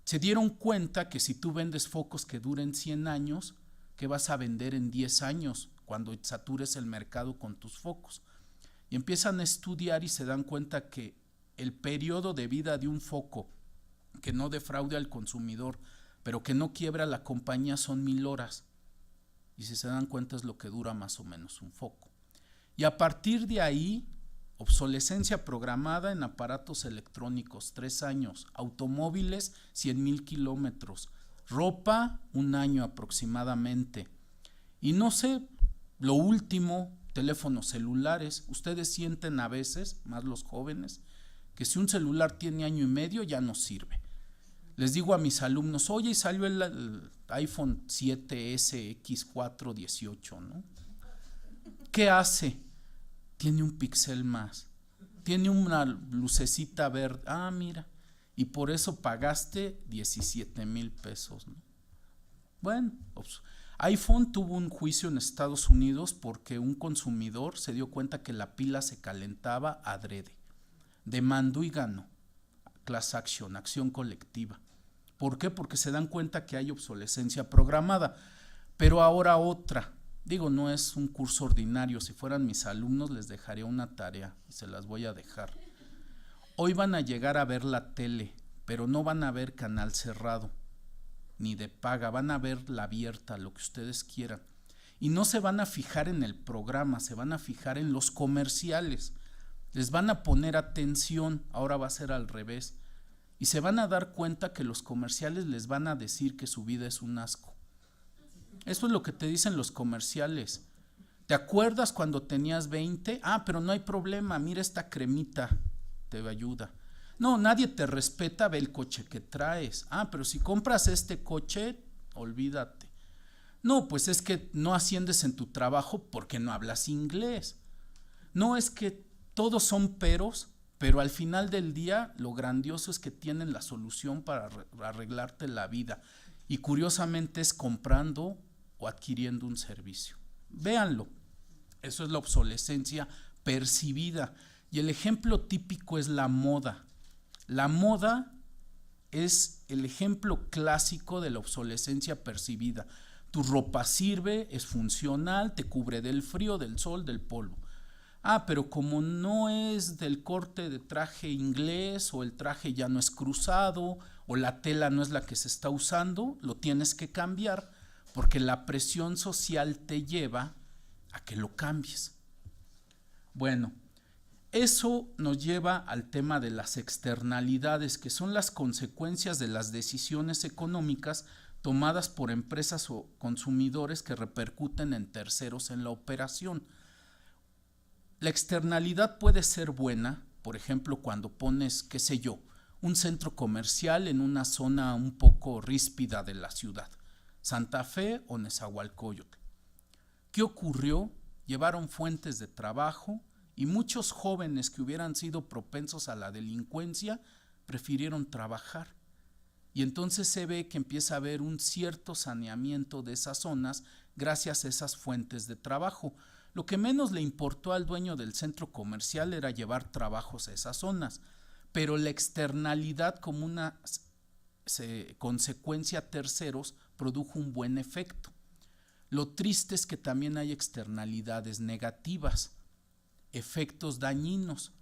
Se dieron cuenta que si tú vendes focos que duren 100 años, ¿qué vas a vender en 10 años cuando satures el mercado con tus focos? Y empiezan a estudiar y se dan cuenta que el periodo de vida de un foco que no defraude al consumidor, pero que no quiebra a la compañía, son 1000 horas. Y si se dan cuenta es lo que dura más o menos un foco. Y a partir de ahí, obsolescencia programada en aparatos electrónicos, 3 años, automóviles, 100,000 kilómetros, ropa, 1 año aproximadamente. Y no sé, lo último, teléfonos celulares. Ustedes sienten a veces, más los jóvenes, que si un celular tiene 1 año y medio ya no sirve. Les digo a mis alumnos, oye, salió el iPhone 7S X4 18, ¿no? ¿Qué hace? Tiene un píxel más, tiene una lucecita verde, mira, y por eso pagaste 17,000 pesos, ¿no? Bueno, iPhone tuvo un juicio en Estados Unidos porque un consumidor se dio cuenta que la pila se calentaba adrede. Demandó y ganó. Class action, acción colectiva. ¿Por qué? Porque se dan cuenta que hay obsolescencia programada. Pero ahora otra. Digo, no es un curso ordinario. Si fueran mis alumnos les dejaría una tarea y se las voy a dejar. Hoy van a llegar a ver la tele, pero no van a ver canal cerrado, ni de paga. Van a ver la abierta, lo que ustedes quieran. Y no se van a fijar en el programa, se van a fijar en los comerciales. Les van a poner atención, ahora va a ser al revés. Y se van a dar cuenta que los comerciales les van a decir que su vida es un asco. Eso es lo que te dicen los comerciales. ¿Te acuerdas cuando tenías 20? Pero no hay problema, mira esta cremita, te ayuda. No, nadie te respeta, ve el coche que traes. Pero si compras este coche, olvídate. No, pues es que no asciendes en tu trabajo porque no hablas inglés. No, es que todos son peros, pero al final del día lo grandioso es que tienen la solución para arreglarte la vida. Y curiosamente es comprando o adquiriendo un servicio. Véanlo, eso es la obsolescencia percibida. Y el ejemplo típico es la moda. La moda es el ejemplo clásico de la obsolescencia percibida. Tu ropa sirve, es funcional, te cubre del frío, del sol, del polvo. Pero como no es del corte de traje inglés, o el traje ya no es cruzado, o la tela no es la que se está usando, lo tienes que cambiar, porque la presión social te lleva a que lo cambies. Bueno, eso nos lleva al tema de las externalidades, que son las consecuencias de las decisiones económicas tomadas por empresas o consumidores que repercuten en terceros en la operación. La externalidad puede ser buena, por ejemplo, cuando pones, qué sé yo, un centro comercial en una zona un poco ríspida de la ciudad, Santa Fe o Nezahualcóyotl. ¿Qué ocurrió? Llevaron fuentes de trabajo y muchos jóvenes que hubieran sido propensos a la delincuencia prefirieron trabajar. Y entonces se ve que empieza a haber un cierto saneamiento de esas zonas gracias a esas fuentes de trabajo. Lo que menos le importó al dueño del centro comercial era llevar trabajos a esas zonas, pero la externalidad como una consecuencia a terceros produjo un buen efecto. Lo triste es que también hay externalidades negativas, efectos dañinos,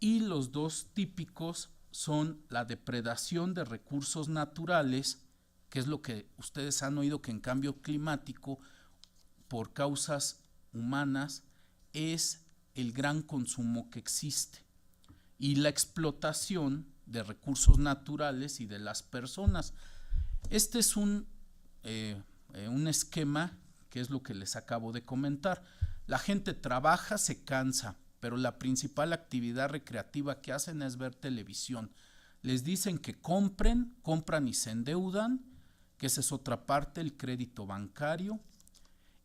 y los dos típicos son la depredación de recursos naturales, que es lo que ustedes han oído que en cambio climático, por causas humanas, es el gran consumo que existe, y la explotación de recursos naturales y de las personas. Este es un esquema que es lo que les acabo de comentar. La gente trabaja, se cansa, pero la principal actividad recreativa que hacen es ver televisión. Les dicen que compran y se endeudan, que esa es otra parte, el crédito bancario.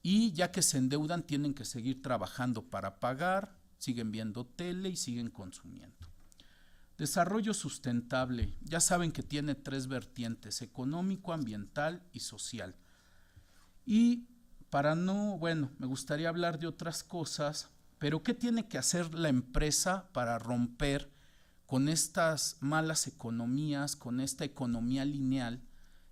Y ya que se endeudan, tienen que seguir trabajando para pagar. siguen viendo tele y siguen consumiendo. Desarrollo sustentable, ya saben que tiene 3 vertientes: económico, ambiental y social. Y me gustaría hablar de otras cosas, pero ¿qué tiene que hacer la empresa para romper con estas malas economías, con esta economía lineal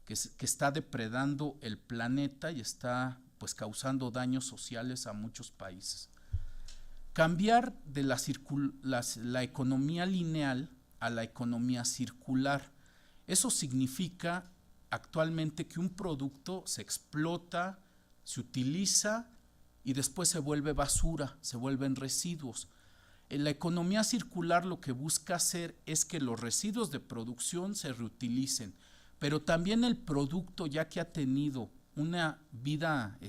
que está depredando el planeta y está pues causando daños sociales a muchos países? Cambiar de la economía lineal a la economía circular. Eso significa actualmente que un producto se explota, se utiliza y después se vuelve basura, se vuelven residuos. En la economía circular lo que busca hacer es que los residuos de producción se reutilicen, pero también el producto, ya que ha tenido una vida,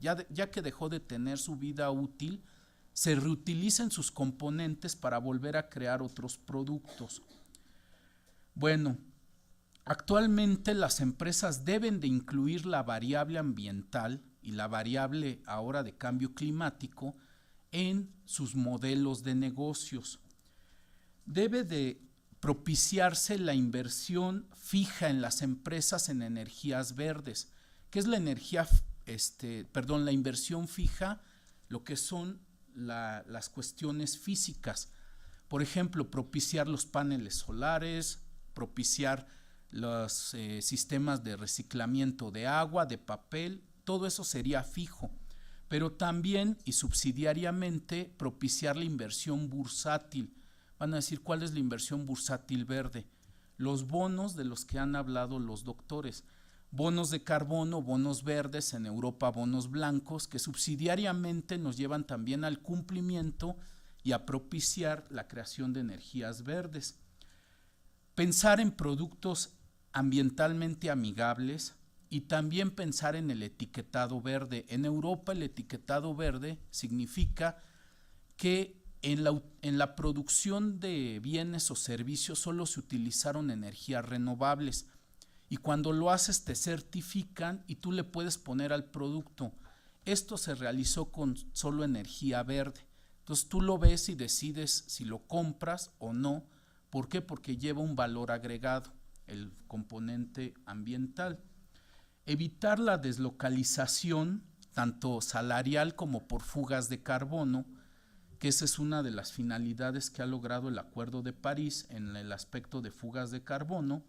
ya que dejó de tener su vida útil, se reutilizan sus componentes para volver a crear otros productos. Bueno, actualmente las empresas deben de incluir la variable ambiental y la variable ahora de cambio climático en sus modelos de negocios. Debe de propiciarse la inversión fija en las empresas en energías verdes. ¿Qué es la la inversión fija? Lo que son las cuestiones físicas. Por ejemplo, propiciar los paneles solares, propiciar los sistemas de reciclamiento de agua, de papel, todo eso sería fijo. Pero también y subsidiariamente propiciar la inversión bursátil. Van a decir, ¿cuál es la inversión bursátil verde? Los bonos de los que han hablado los doctores. Bonos de carbono, bonos verdes, en Europa bonos blancos, que subsidiariamente nos llevan también al cumplimiento y a propiciar la creación de energías verdes. Pensar en productos ambientalmente amigables y también pensar en el etiquetado verde. En Europa el etiquetado verde significa que en la producción de bienes o servicios solo se utilizaron energías renovables. Y cuando lo haces te certifican y tú le puedes poner al producto: esto se realizó con solo energía verde. Entonces tú lo ves y decides si lo compras o no. ¿Por qué? Porque lleva un valor agregado, el componente ambiental. Evitar la deslocalización, tanto salarial como por fugas de carbono, que esa es una de las finalidades que ha logrado el Acuerdo de París en el aspecto de fugas de carbono.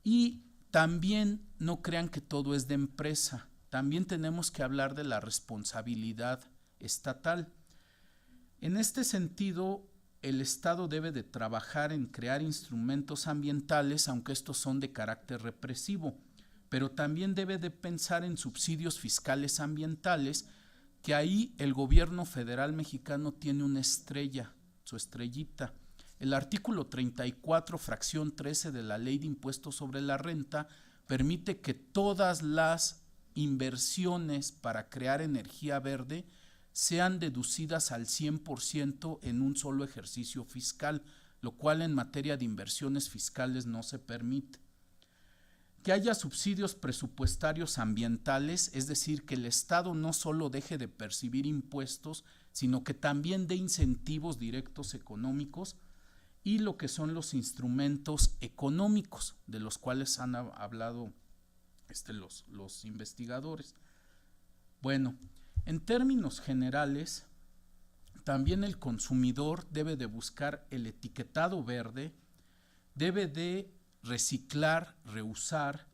Y también no crean que todo es de empresa, también tenemos que hablar de la responsabilidad estatal. En este sentido, el Estado debe de trabajar en crear instrumentos ambientales, aunque estos son de carácter represivo, pero también debe de pensar en subsidios fiscales ambientales, que ahí el gobierno federal mexicano tiene una estrella, su estrellita. El artículo 34, fracción 13 de la Ley de Impuestos sobre la Renta permite que todas las inversiones para crear energía verde sean deducidas al 100% en un solo ejercicio fiscal, lo cual en materia de inversiones fiscales no se permite. Que haya subsidios presupuestarios ambientales, es decir, que el Estado no solo deje de percibir impuestos, sino que también dé incentivos directos económicos, y lo que son los instrumentos económicos de los cuales han hablado los investigadores. Bueno, en términos generales, también el consumidor debe de buscar el etiquetado verde, debe de reciclar, reusar,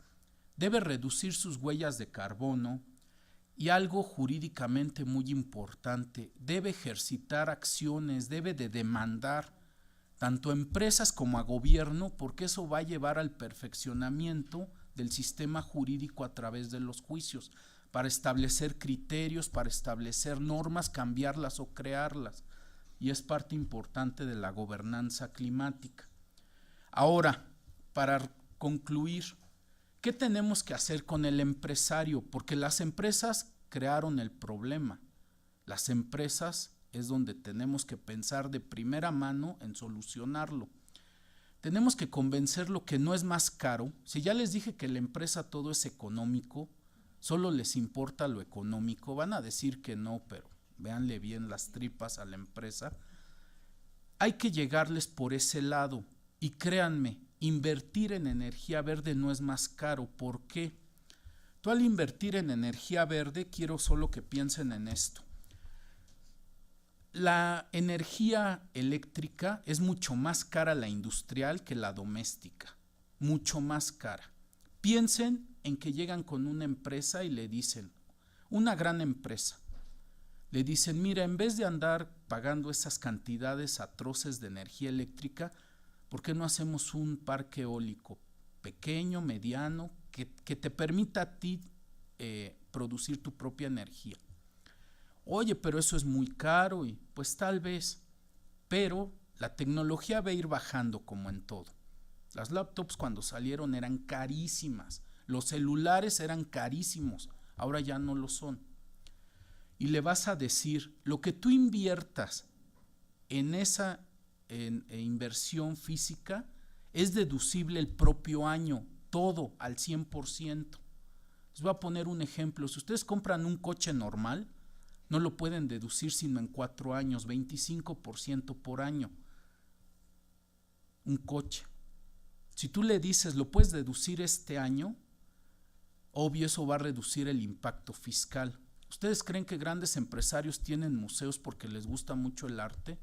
debe reducir sus huellas de carbono y algo jurídicamente muy importante, debe ejercitar acciones, debe de demandar tanto a empresas como a gobierno, porque eso va a llevar al perfeccionamiento del sistema jurídico a través de los juicios, para establecer criterios, para establecer normas, cambiarlas o crearlas, y es parte importante de la gobernanza climática. Ahora, para concluir, ¿qué tenemos que hacer con el empresario? Porque las empresas crearon el problema. Las empresas es donde tenemos que pensar de primera mano en solucionarlo. Tenemos que convencerlo que no es más caro. Si ya les dije que la empresa todo es económico, solo les importa lo económico, van a decir que no, pero véanle bien las tripas a la empresa. Hay que llegarles por ese lado y créanme, invertir en energía verde no es más caro. ¿Por qué? Tú al invertir en energía verde, quiero solo que piensen en esto. La energía eléctrica es mucho más cara la industrial que la doméstica, mucho más cara. Piensen en que llegan con una empresa y le dicen, una gran empresa, le dicen, mira, en vez de andar pagando esas cantidades atroces de energía eléctrica, ¿por qué no hacemos un parque eólico pequeño, mediano, que te permita a ti producir tu propia energía? Oye, pero eso es muy caro, y pues tal vez, pero la tecnología va a ir bajando como en todo. Las laptops cuando salieron eran carísimas, los celulares eran carísimos, ahora ya no lo son. Y le vas a decir, lo que tú inviertas en esa inversión física es deducible el propio año, todo al 100%. Les voy a poner un ejemplo. Si ustedes compran un coche normal, no lo pueden deducir sino en 4 años, 25% por año. Un coche. Si tú le dices, lo puedes deducir este año, obvio eso va a reducir el impacto fiscal. ¿Ustedes creen que grandes empresarios tienen museos porque les gusta mucho el arte?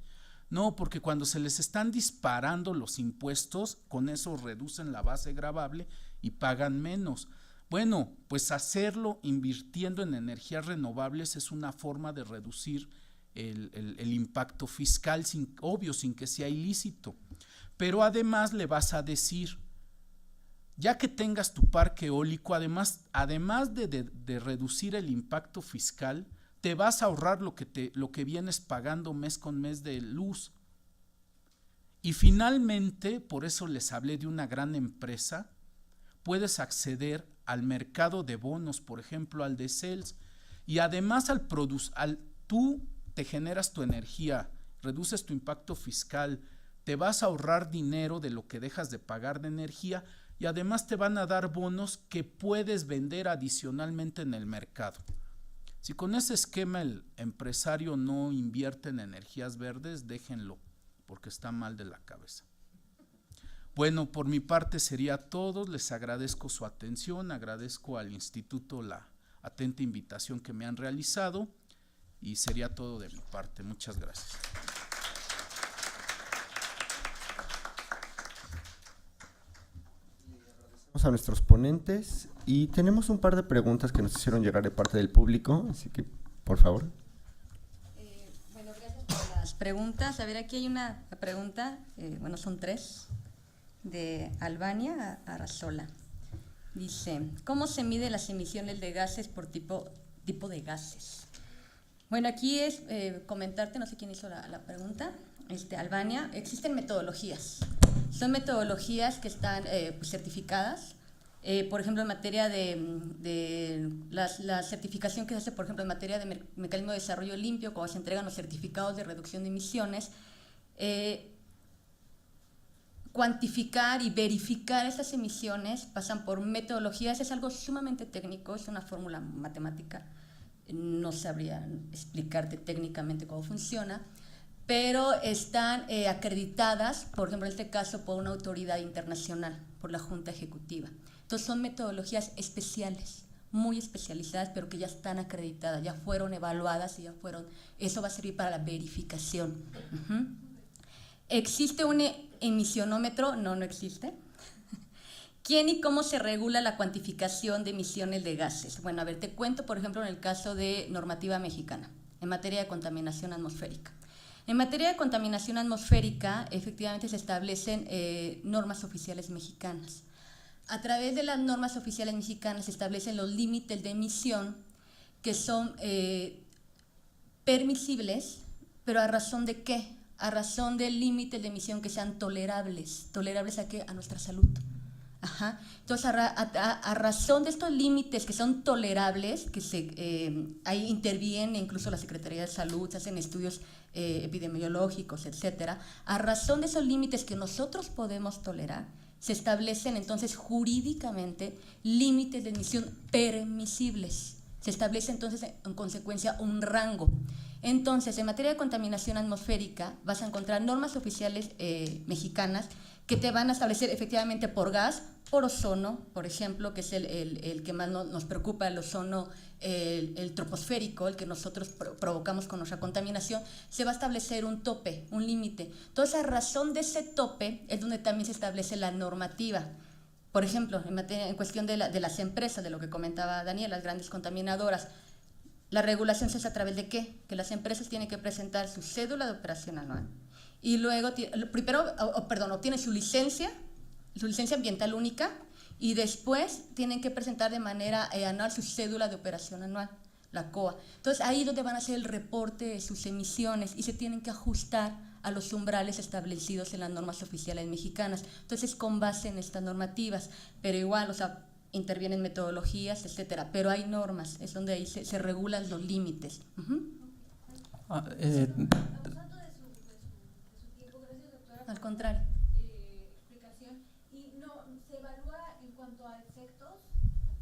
No, porque cuando se les están disparando los impuestos, con eso reducen la base gravable y pagan menos. Bueno, pues hacerlo invirtiendo en energías renovables es una forma de reducir el impacto fiscal, obvio, sin que sea ilícito. Pero además le vas a decir, ya que tengas tu parque eólico, además de reducir el impacto fiscal, te vas a ahorrar lo que vienes pagando mes con mes de luz. Y finalmente, por eso les hablé de una gran empresa, puedes acceder al mercado de bonos, por ejemplo, al de CELS, y además tú te generas tu energía, reduces tu impacto fiscal, te vas a ahorrar dinero de lo que dejas de pagar de energía, y además te van a dar bonos que puedes vender adicionalmente en el mercado. Si con ese esquema el empresario no invierte en energías verdes, déjenlo, porque está mal de la cabeza. Bueno, por mi parte sería todo. Les agradezco su atención, agradezco al Instituto la atenta invitación que me han realizado y sería todo de mi parte. Muchas gracias. A nuestros ponentes y tenemos un par de preguntas que nos hicieron llegar de parte del público, así que por favor. Bueno, gracias por las preguntas. A ver, aquí hay una pregunta, bueno, son 3, de Albania Arazola. Dice, ¿cómo se miden las emisiones de gases por tipo de gases? Bueno, aquí es comentarte, no sé quién hizo la pregunta, Albania, existen metodologías. Son metodologías que están certificadas, por ejemplo, en materia de la certificación que se hace, por ejemplo, en materia de mecanismo de desarrollo limpio, cuando se entregan los certificados de reducción de emisiones, cuantificar y verificar esas emisiones pasan por metodologías, es algo sumamente técnico, es una fórmula matemática, no sabría explicarte técnicamente cómo funciona, pero están acreditadas, por ejemplo, en este caso, por una autoridad internacional, por la Junta Ejecutiva. Entonces son metodologías especiales, muy especializadas, pero que ya están acreditadas, ya fueron evaluadas y eso va a servir para la verificación. ¿Existe un emisionómetro? No, no existe. ¿Quién y cómo se regula la cuantificación de emisiones de gases? Bueno, a ver, te cuento, por ejemplo, en el caso de normativa mexicana, en materia de contaminación atmosférica. En materia de contaminación atmosférica, efectivamente se establecen normas oficiales mexicanas. A través de las normas oficiales mexicanas se establecen los límites de emisión que son permisibles, pero ¿a razón de qué? A razón de límites de emisión que sean tolerables. ¿Tolerables a qué? A nuestra salud. Ajá. Entonces, a razón de estos límites que son tolerables, que ahí interviene incluso la Secretaría de Salud, se hacen estudios epidemiológicos, etcétera. A razón de esos límites que nosotros podemos tolerar, se establecen entonces jurídicamente límites de emisión permisibles. Se establece entonces en consecuencia un rango. Entonces, en materia de contaminación atmosférica, vas a encontrar normas oficiales mexicanas que te van a establecer efectivamente por gas, por ozono, por ejemplo, que es el que más nos preocupa, el ozono, el troposférico, el que nosotros provocamos con nuestra contaminación. Se va a establecer un tope, un límite. Entonces, a razón de ese tope es donde también se establece la normativa. Por ejemplo, en cuestión de las empresas, de lo que comentaba Daniel, las grandes contaminadoras, la regulación se hace a través de ¿qué? Que las empresas tienen que presentar su cédula de operación anual y luego, primero, obtienen su licencia ambiental única, y después tienen que presentar de manera anual su cédula de operación anual, la COA. Entonces, ahí es donde van a hacer el reporte de sus emisiones y se tienen que ajustar a los umbrales establecidos en las normas oficiales mexicanas. Entonces, con base en estas normativas, pero igual, o sea, intervienen metodologías, etcétera, pero hay normas, es donde ahí se regulan los límites. Abusando de su tiempo, gracias, doctora. Al contrario. Explicación. Y no, ¿se evalúa en cuanto a efectos?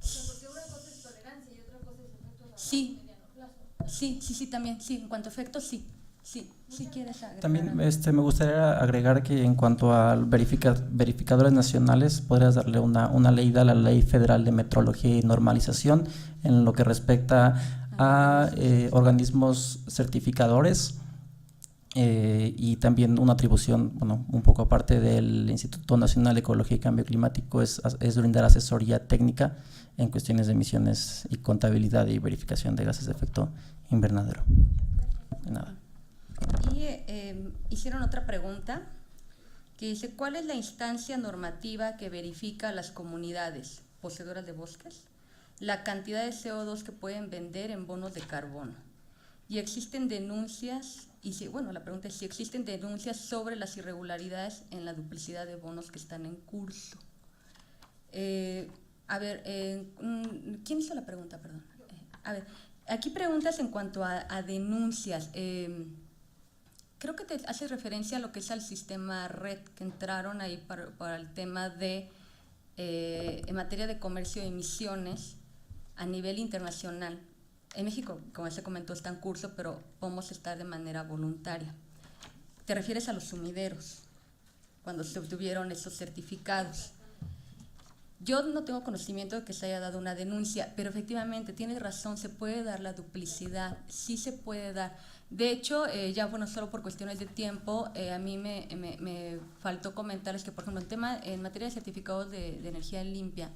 O sea, porque una cosa es tolerancia y otra cosa es efectos a Sí. mediano plazo. Sí, también, sí, en cuanto a efectos, sí. Sí, quieres agregar. También me gustaría agregar que en cuanto a verificadores nacionales, podrías darle una leída a la Ley Federal de Metrología y Normalización en lo que respecta a organismos certificadores y también una atribución, bueno, un poco aparte del Instituto Nacional de Ecología y Cambio Climático, es brindar asesoría técnica en cuestiones de emisiones y contabilidad y verificación de gases de efecto invernadero. De nada. Y hicieron otra pregunta que dice, ¿cuál es la instancia normativa que verifica a las comunidades poseedoras de bosques la cantidad de CO2 que pueden vender en bonos de carbono? Y existen denuncias, la pregunta es si existen denuncias sobre las irregularidades en la duplicidad de bonos que están en curso. ¿Quién hizo la pregunta? Perdón. Aquí preguntas en cuanto a denuncias. Creo que te hace referencia a lo que es al sistema red, que entraron ahí para el tema de, en materia de comercio de emisiones a nivel internacional. En México, como se comentó, está en curso, pero podemos estar de manera voluntaria. Te refieres a los sumideros, cuando se obtuvieron esos certificados. Yo no tengo conocimiento de que se haya dado una denuncia, pero efectivamente tienes razón, se puede dar la duplicidad, sí se puede dar. De hecho, solo por cuestiones de tiempo, a mí me faltó comentarles que, por ejemplo, en materia de certificados de energía limpia,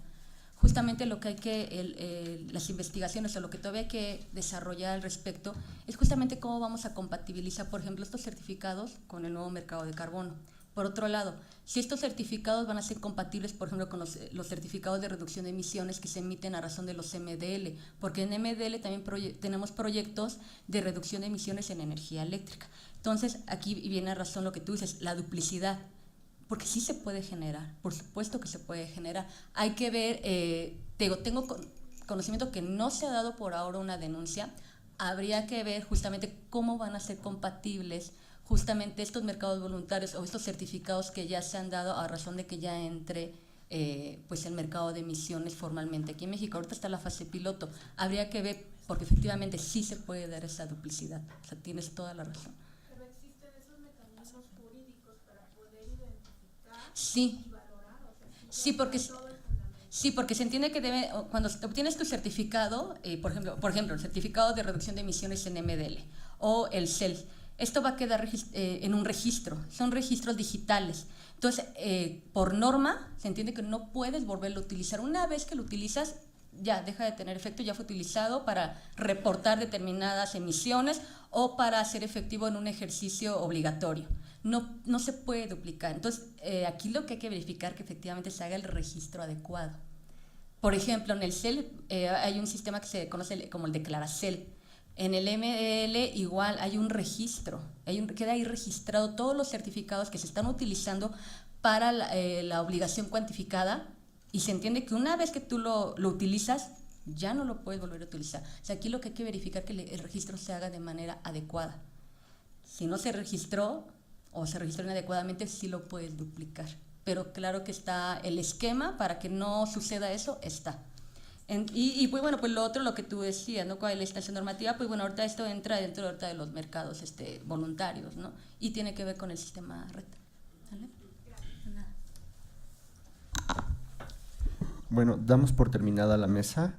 justamente lo que hay las investigaciones o lo que todavía hay que desarrollar al respecto es justamente cómo vamos a compatibilizar, por ejemplo, estos certificados con el nuevo mercado de carbono. Por otro lado, si estos certificados van a ser compatibles, por ejemplo, con los certificados de reducción de emisiones que se emiten a razón de los MDL, porque en MDL también tenemos proyectos de reducción de emisiones en energía eléctrica. Entonces, aquí viene a razón lo que tú dices, la duplicidad, porque sí se puede generar, por supuesto que se puede generar. Hay que ver, tengo conocimiento que no se ha dado por ahora una denuncia, habría que ver justamente cómo van a ser compatibles justamente estos mercados voluntarios o estos certificados que ya se han dado a razón de que ya entre el mercado de emisiones formalmente aquí en México. Ahorita está la fase piloto, habría que ver, porque efectivamente sí se puede dar esa duplicidad, o sea, tienes toda la razón. ¿Pero existen esos mecanismos jurídicos para poder identificar sí. y valorar? O sea, Sí, porque se entiende que cuando obtienes tu certificado, por ejemplo, el certificado de reducción de emisiones en MDL o el CEL, esto va a quedar en un registro, son registros digitales. Entonces, por norma, se entiende que no puedes volverlo a utilizar. Una vez que lo utilizas, ya deja de tener efecto, ya fue utilizado para reportar determinadas emisiones o para hacer efectivo en un ejercicio obligatorio. No se puede duplicar. Entonces, aquí lo que hay que verificar es que efectivamente se haga el registro adecuado. Por ejemplo, en el CEL hay un sistema que se conoce como el Declaracel. En el MDL igual hay un registro, queda ahí registrado todos los certificados que se están utilizando para la obligación cuantificada, y se entiende que una vez que tú lo utilizas, ya no lo puedes volver a utilizar. O sea, aquí lo que hay que verificar es que el registro se haga de manera adecuada. Si no se registró o se registró inadecuadamente, sí lo puedes duplicar. Pero claro que está el esquema para que no suceda eso, está. Pues bueno, pues lo otro, lo que tú decías, ¿no? ¿Cuál es la estación normativa? Pues bueno, ahorita esto entra dentro ahorita de los mercados voluntarios, ¿no? Y tiene que ver con el sistema red. ¿Vale? Bueno, damos por terminada la mesa.